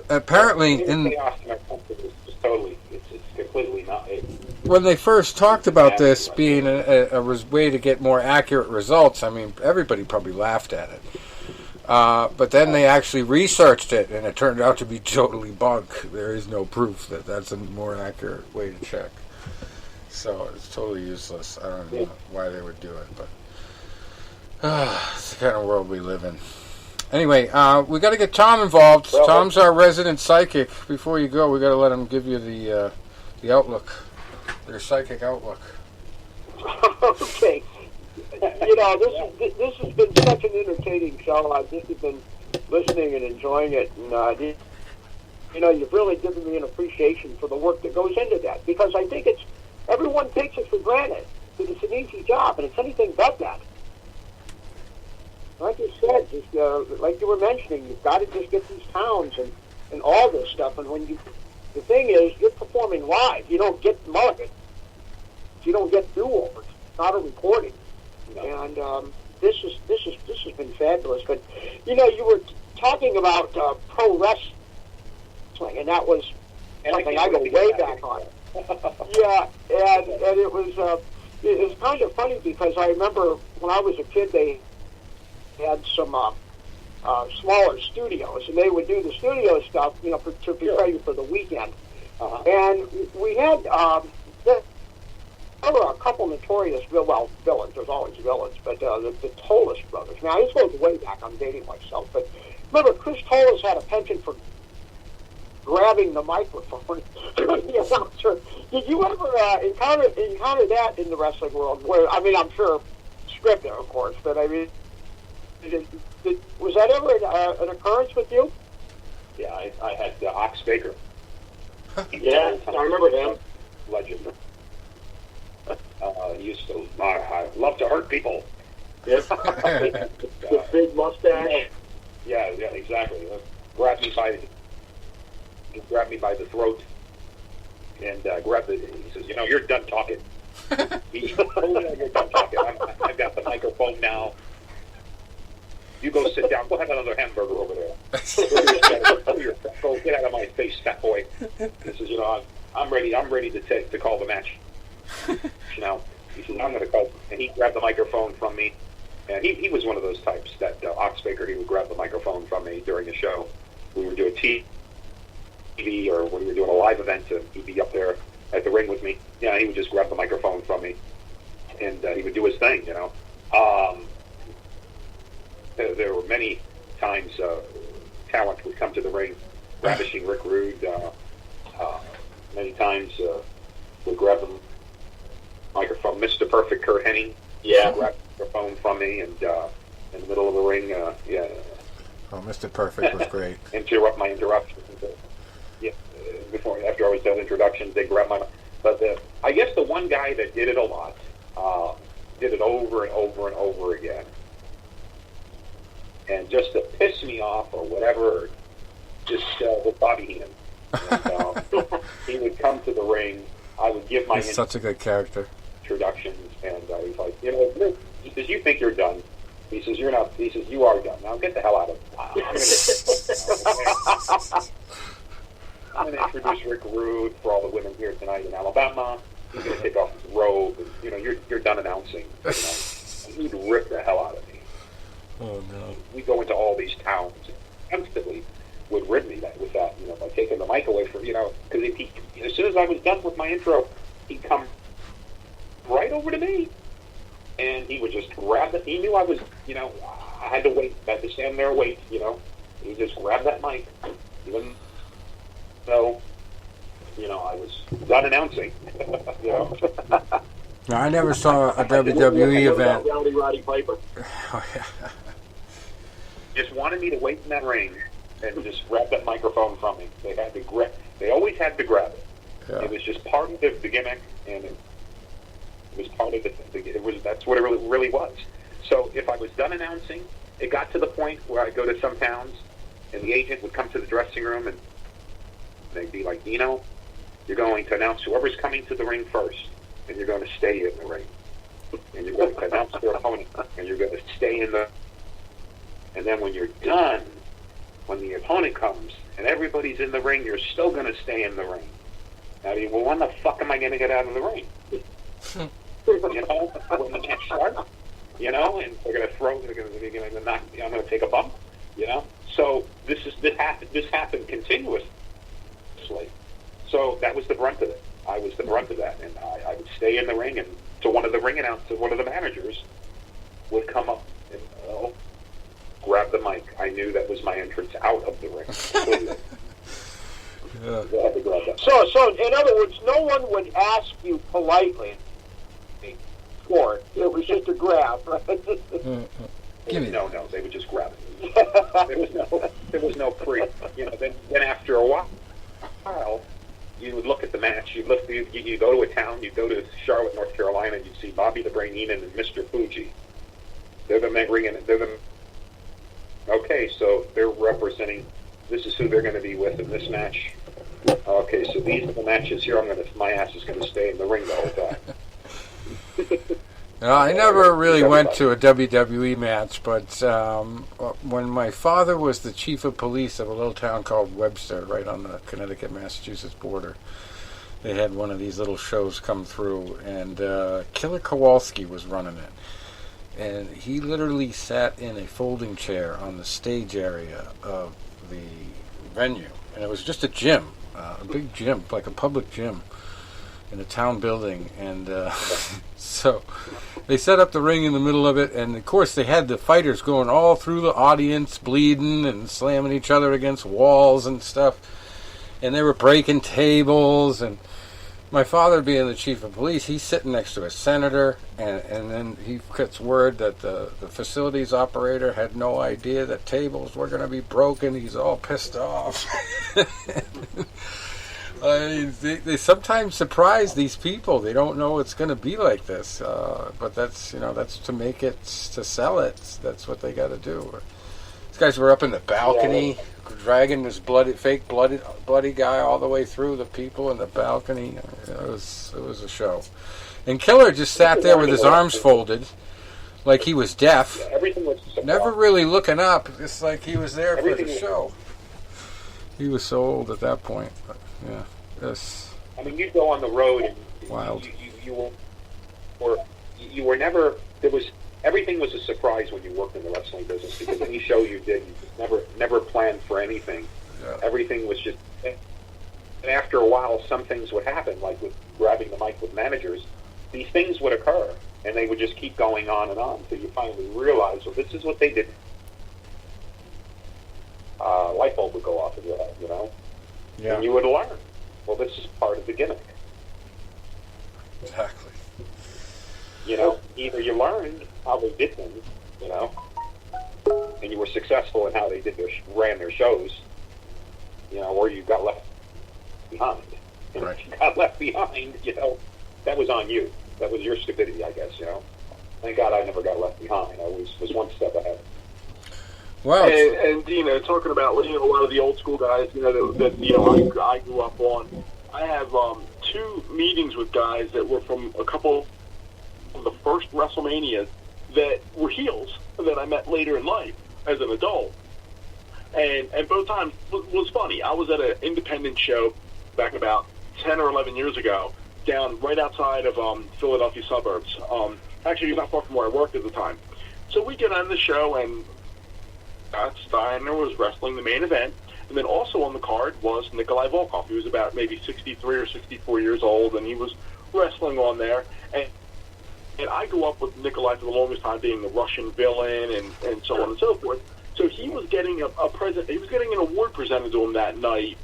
apparently, it's completely not. When they first talked about this being a way to get more accurate results, I mean, everybody probably laughed at it. But then they actually researched it, and it turned out to be totally bunk. There is no proof that that's a more accurate way to check. So it's totally useless. I don't know why they would do it, but it's the kind of world we live in. Anyway, we got to get Tom involved. Well, Tom's our resident psychic. Before you go, we got to let him give you the outlook, their psychic outlook. Okay. This has been such an entertaining show. I've just been listening and enjoying it, and you've really given me an appreciation for the work that goes into that, because I think everyone takes it for granted that it's an easy job, and it's anything but that. Like you said, like you were mentioning, you've got to just get these towns and all this stuff. And the thing is, you're performing live. You don't get market. You don't get do-overs. It's not a recording. No. And this has been fabulous. But you were talking about pro wrestling, and that was something I go way back on. Yeah, and it was kind of funny, because I remember when I was a kid, they had some smaller studios, and they would do the studio stuff, to prepare you for the weekend. And we had there were a couple notorious villains. There's always villains, but the Tolis brothers. Now this goes way back. I'm dating myself, but remember, Chris Tolis had a penchant for grabbing the microphone. The announcer. Did you ever encounter that in the wrestling world? Where, I mean, I'm sure scripted, of course, but I mean, was that ever an occurrence with you? Yeah, I had Ox Baker. Yeah, I remember him. Legend. He used to love to hurt people. Yes. The big mustache. Yeah, exactly. Grabbed me by the throat and he says, "You're done talking." You're done talking. I've got the microphone now. You go sit down. Go have another hamburger over there. Go get out of my face, fat boy. He says, I'm ready. I'm ready to call the match. He says, I'm going to call. And he grabbed the microphone from me. And he was one of those types, that Ox Baker. He would grab the microphone from me during the show. We would do a TV, or when we were doing a live event, he'd be up there at the ring with me. Yeah, he would just grab the microphone from me, and he would do his thing. There were many times talent would come to the ring, ravishing Rick Rude. Many times would grab the microphone. Mr. Perfect Kurt Hennig, grabbed the microphone from me, and in the middle of the ring, Oh, Mr. Perfect was great. Interrupt my interruptions. After I was done introductions, they grab my. But I guess the one guy that did it a lot, did it over and over and over again. And just to piss me off or whatever, just with Bobby Heenan. And, he would come to the ring. I would give my He's such a good character. Introductions, and he's like, he says, "You think you're done?" He says, "You're not." He says, "You are done. Now get the hell out of it." I'm going to introduce Rick Rude for all the women here tonight in Alabama. He's going to take off his robe, and you're done announcing. And he'd rip the hell out of me. Oh no! We go into all these towns and constantly would rid me with that, by taking the mic away from, because as soon as I was done with my intro, he'd come right over to me. and he would just grab it. He knew I was, I had to wait. I had to stand there and wait, He just grabbed that mic, even though, I was done announcing, No, I never saw a WWE event. Roddy Piper. Oh, yeah. Just wanted me to wait in that ring and just grab that microphone from me. They always had to grab it. Yeah. It was just part of the gimmick, and it was part of that's what it really was. So if I was done announcing, it got to the point where I'd go to some towns, and the agent would come to the dressing room, and they'd be like, Dino, you're going to announce whoever's coming to the ring first, and you're going to stay in the ring. And you're going to announce their opponent, and you're going to stay in the... And then when you're done, when the opponent comes, and everybody's in the ring, you're still going to stay in the ring. I mean, well, when the fuck am I going to get out of the ring? When the match starts, and they're going to throw, they're going to knock, I'm going to take a bump, So this happened continuously. So that was the brunt of it. I was the brunt of that, and I would stay in the ring, and so one of the managers would come up and grab the mic. I knew that was my entrance out of the ring. Yeah. I had to grab that. So in other words, no one would ask you politely for it. It was just a grab, right? Give me No, they would just grab it. There was no pre. Then after a while, you would look at the match. You go to a town. You go to Charlotte, North Carolina, and you see Bobby the Brain Heenan and Mr. Fuji. They're the ringing. Okay, so they're representing. This is who they're going to be with in this match. Okay, so these are the matches here. My ass is going to stay in the ring the whole time. No, I never really went to a WWE match, but when my father was the chief of police of a little town called Webster, right on the Connecticut-Massachusetts border, they had one of these little shows come through, and Killer Kowalski was running it. And he literally sat in a folding chair on the stage area of the venue. And it was just a gym, a big gym, like a public gym in a town building. And so they set up the ring in the middle of it. And, of course, they had the fighters going all through the audience, bleeding and slamming each other against walls and stuff. And they were breaking tables. And my father, being the chief of police, he's sitting next to a senator, and then he gets word that the facilities operator had no idea that tables were going to be broken. He's all pissed off. I mean, they sometimes surprise these people. They don't know it's going to be like this, but that's to make it, to sell it. That's what they got to do. These guys were up in the balcony, dragging this fake bloody guy all the way through the people in the balcony. It was a show. And Killer just sat there with his arms folded, like he was deaf. Yeah, everything was never really looking up, just like he was there for the show. He was so old at that point. But, yeah, yes. I mean, you'd go on the road and wild. You were never. Everything was a surprise when you worked in the wrestling business, because any show you did, you never planned for anything. Yeah. Everything was just. And after a while, some things would happen, like with grabbing the mic with managers. These things would occur, and they would just keep going on and on until you finally realize, well, this is what they did. Light bulb would go off in your head, Yeah. And you would learn. Well, this is part of the gimmick. Exactly. Either you learned how they did things, and you were successful in how they ran their shows, or you got left behind. And Right. if you got left behind, that was on you. That was your stupidity, I guess, Thank God I never got left behind. I was one step ahead. Well, And Dino, talking about a lot of the old school guys, that I grew up on. I have 2 meetings with guys that were from a couple of the first WrestleManias that were heels that I met later in life as an adult. And both times was funny. I was at an independent show back about 10 or 11 years ago, down right outside of Philadelphia suburbs. Actually, not far from where I worked at the time. So we get on the show, and Steiner was wrestling the main event. And then also on the card was Nikolai Volkov. He was about maybe 63 or 64 years old, and he was wrestling on there. And I grew up with Nikolai for the longest time being the Russian villain and so on and so forth. So he was getting a present. He was getting an award presented to him that night.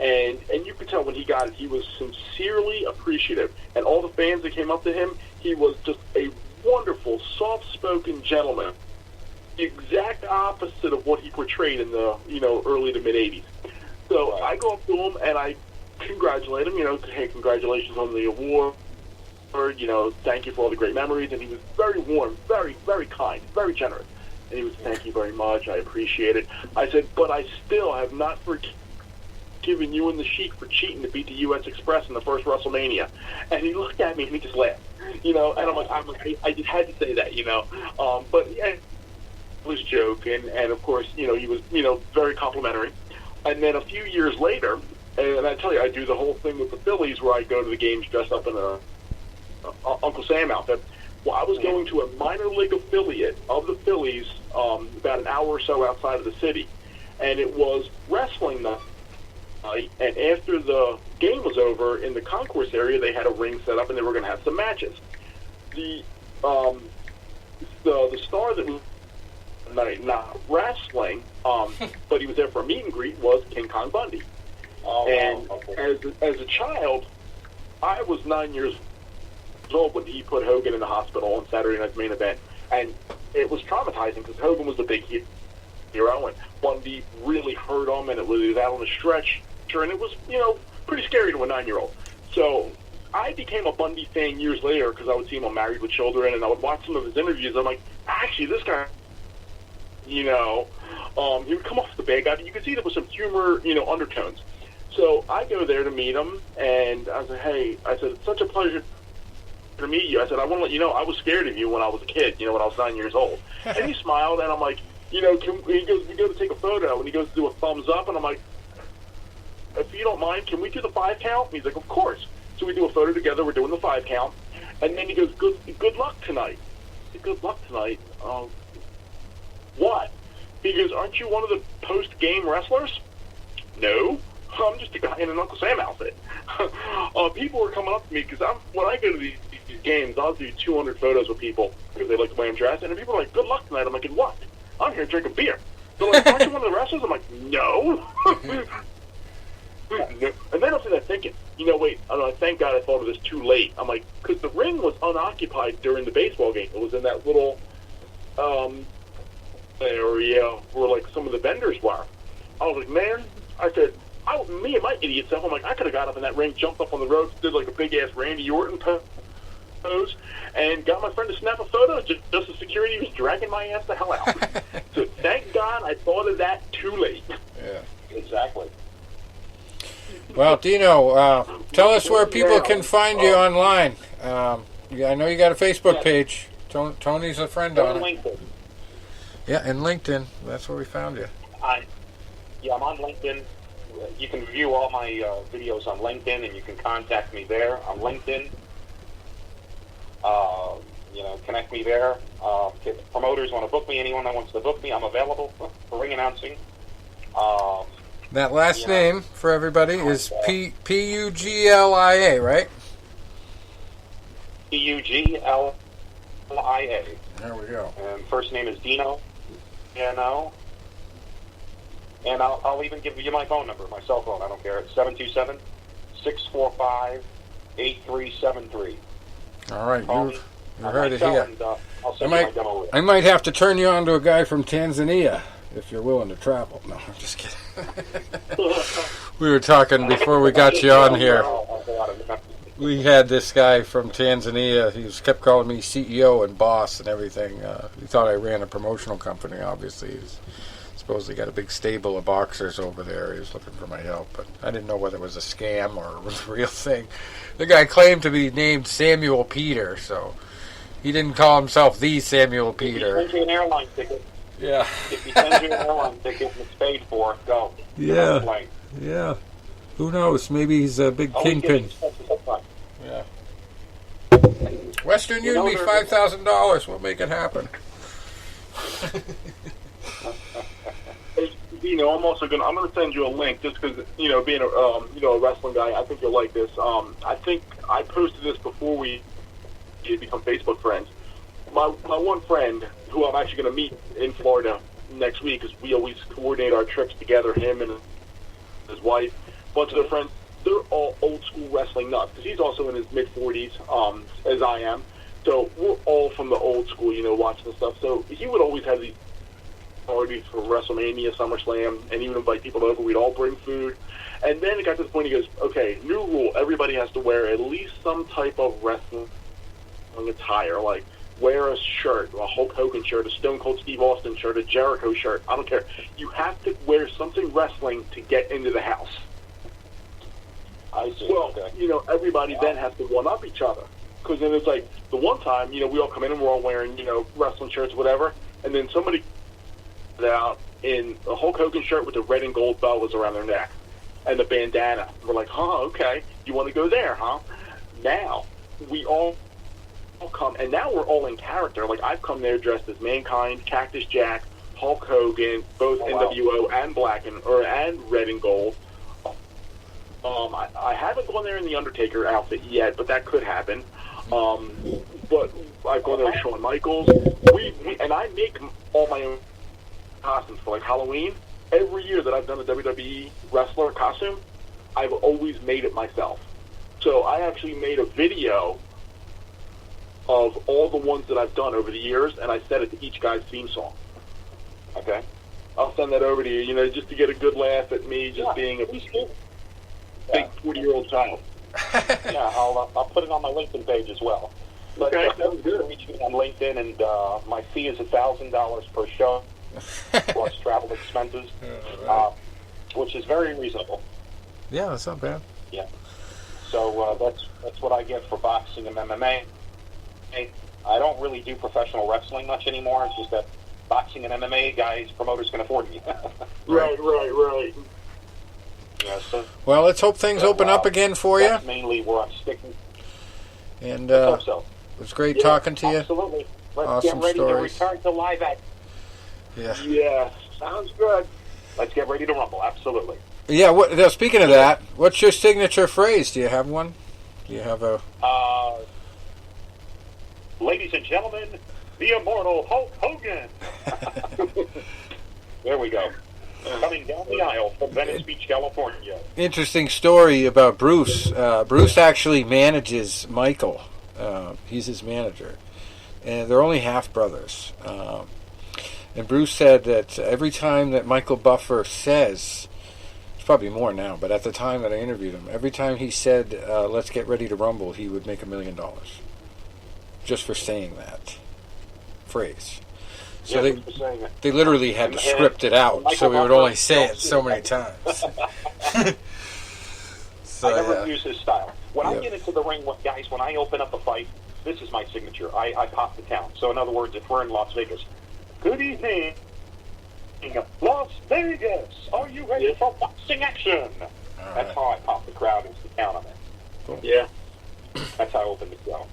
And you could tell when he got it, he was sincerely appreciative. And all the fans that came up to him, he was just a wonderful, soft-spoken gentleman. The exact opposite of what he portrayed in the, early to mid-'80s. So I go up to him and I congratulate him, hey, congratulations on the award. Thank you for all the great memories. And he was very warm, very, very kind, very generous. And he was, thank you very much. I appreciate it. I said, but I still have not forgiven you and the Sheik for cheating to beat the U.S. Express in the first WrestleMania. And he looked at me and he just laughed, and I'm like, I just had to say that, but yeah, it was joking. And of course, he was, very complimentary. And then a few years later, and I tell you, I do the whole thing with the Phillies where I go to the games dressed up in a Uncle Sam outfit. Well, I was going to a minor league affiliate of the Phillies about an hour or so outside of the city, and it was wrestling night. And after the game was over, in the concourse area, they had a ring set up, and they were going to have some matches. The star that was not wrestling, but he was there for a meet and greet, was King Kong Bundy. And as a child, I was 9 years old when he put Hogan in the hospital on Saturday Night's Main Event, and it was traumatizing because Hogan was the big hero, and Bundy really hurt him, and it was out on the stretch, and it was pretty scary to a 9-year-old. So I became a Bundy fan years later because I would see him on Married with Children, and I would watch some of his interviews. I'm like, actually, this guy, he would come off as the bad guy, but you could see there was some humor, undertones. So I go there to meet him, and I said, hey, it's such a pleasure to meet you. I said, I want to let you know I was scared of you when I was a kid, when I was 9 years old. And he smiled, and I'm like, he goes, we go to take a photo, and he goes to do a thumbs up, and I'm like, if you don't mind, can we do the 5 count? And he's like, of course. So we do a photo together, we're doing the 5 count, and then he goes, good luck tonight. I said, good luck tonight? What? He goes, aren't you one of the post-game wrestlers? No. I'm just a guy in an Uncle Sam outfit. People were coming up to me because when I go to these games, I'll do 200 photos with people because they like the way I'm dressed. And people are like, good luck tonight. I'm like, in what? I'm here to drink a beer. They're like, aren't you one of the wrestlers? I'm like, no. And then I'm sitting there thinking, wait, thank God I thought of this too late. I'm like, because the ring was unoccupied during the baseball game. It was in that little area where like some of the vendors were. I was like, man, I said, me and my idiot self, I'm like, I could have got up in that ring, jumped up on the ropes, did like a big-ass Randy Orton pose, and got my friend to snap a photo just as security was dragging my ass the hell out. So thank God I thought of that too late. Yeah. Exactly. Well, Dino, tell us where people can find you online. I know you got a Facebook page. Tony's a friend on it. LinkedIn. Yeah, and LinkedIn. That's where we found you. I'm on LinkedIn. You can view all my videos on LinkedIn, and you can contact me there on LinkedIn. Connect me there. If promoters want to book me, anyone that wants to book me, I'm available for ring announcing. That last name for everybody is Puglia, right? Puglia. There we go. And first name is Dino. And I'll even give you my phone number, my cell phone. I don't care. It's 727-645-8373. All right, you heard it here. And, I'll send you my demo list. I might have to turn you on to a guy from Tanzania if you're willing to travel. No, I'm just kidding. We were talking before we got you on here. We had this guy from Tanzania. He kept calling me CEO and boss and everything. He thought I ran a promotional company, obviously. He's supposedly got a big stable of boxers over there. He was looking for my help, but I didn't know whether it was a scam or it was a real thing. The guy claimed to be named Samuel Peter, so he didn't call himself the Samuel Peter. If he sends you an airline ticket, if he sends you an airline ticket and it's paid for, go. Yeah. Yeah. Who knows? Maybe he's a big kingpin. Yeah. Western Union, me $5,000. We'll make it happen. I'm also I'm gonna send you a link just because being a wrestling guy, I think you'll like this. I think I posted this before we become Facebook friends. My one friend, who I'm actually going to meet in Florida next week, because we always coordinate our trips together, him and his wife, a bunch of their friends, they're all old school wrestling nuts, because he's also in his mid-40s, as I am. So we're all from the old school, watching the stuff. So he would always have these parties for WrestleMania, SummerSlam, and he would invite people over. We'd all bring food. And then it got to the point he goes, okay, new rule, everybody has to wear at least some type of wrestling attire, like wear a shirt, a Hulk Hogan shirt, a Stone Cold Steve Austin shirt, a Jericho shirt. I don't care. You have to wear something wrestling to get into the house. I see. Well, everybody then has to one-up each other. Because then it's like, the one time, we all come in and we're all wearing, wrestling shirts, whatever, and then somebody out in a Hulk Hogan shirt with the red and gold bells around their neck and the bandana. We're like, okay, you want to go there, huh? Now, we all come, and now we're all in character. Like, I've come there dressed as Mankind, Cactus Jack, Hulk Hogan, both NWO and and red and gold. I haven't gone there in the Undertaker outfit yet, but that could happen. But I've gone there with Shawn Michaels. And I make all my own costumes for, like, Halloween. Every year that I've done a WWE wrestler costume, I've always made it myself. So I actually made a video of all the ones that I've done over the years, and I set it to each guy's theme song. Okay? I'll send that over to you, just to get a good laugh at me just being a big 40-year-old child. Yeah, I'll put it on my LinkedIn page as well. But Okay, that was good. Reach me on LinkedIn, and my fee is $1,000 per show, plus travel expenses, which is very reasonable. Yeah, that's not bad. Yeah. So that's what I get for boxing and MMA. I don't really do professional wrestling much anymore. It's just that boxing and MMA guys, promoters can afford me. Right. Yeah, so, Well, let's hope things open up again for you. That's mainly where I'm sticking. And I hope so. it was great talking to you. Absolutely. Let's Awesome get ready stories. to return to live action. Yeah. Sounds good. Let's get ready to rumble. Absolutely. Yeah, now, speaking of that, what's your signature phrase? Do you have one? Do you have a... Ladies and gentlemen, the immortal Hulk Hogan. There we go. Coming down the aisle from Venice Beach, California. Interesting story about Bruce. Bruce actually manages Michael. He's his manager. And they're only half brothers. And Bruce said that every time that Michael Buffer says, it's probably more now, but at the time that I interviewed him, every time he said, let's get ready to rumble, he would make $1 million. Just for saying that phrase. So they literally had to script it out, so we would only say it so many times. So, I never use his style. When I get into the ring with guys, when I open up a fight, this is my signature. I pop the town. So in other words, if we're in Las Vegas, good evening, Las Vegas. Are you ready for boxing action? That's how I pop the crowd into the town on it. Cool. Yeah. That's how I open the show.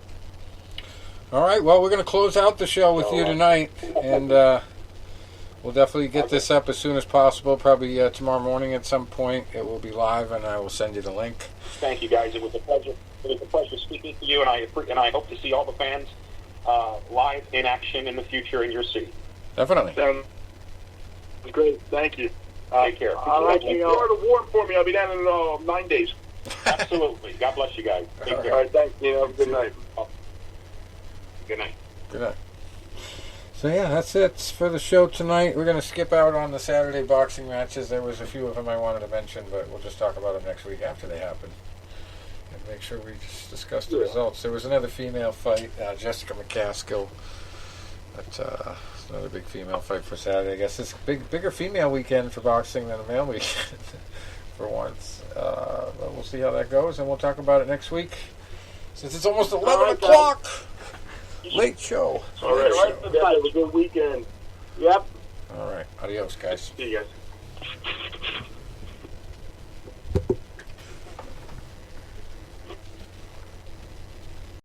All right, well, we're going to close out the show with you tonight, and we'll definitely get this up as soon as possible, probably tomorrow morning at some point. It will be live, and I will send you the link. Thank you, guys. It was a pleasure. It was a pleasure speaking to you, and I hope to see all the fans live in action in the future in your city. Definitely. Sounds great. Thank you. Take care. All right, Florida warm for me. I'll be down in 9 days. Absolutely. God bless you guys. Take care. All right, thanks. Have a good night. Good night. Good night. So, yeah, that's it for the show tonight. We're going to skip out on the Saturday boxing matches. There was a few of them I wanted to mention, but we'll just talk about them next week after they happen. And make sure we just discuss the results. There was another female fight, Jessica McCaskill. That's another big female fight for Saturday. I guess it's a bigger female weekend for boxing than a male weekend for once. But we'll see how that goes, and we'll talk about it next week. Since it's almost 11 o'clock. Late show. All right. It was a good weekend. Yep. All right. Adios, guys. See you guys.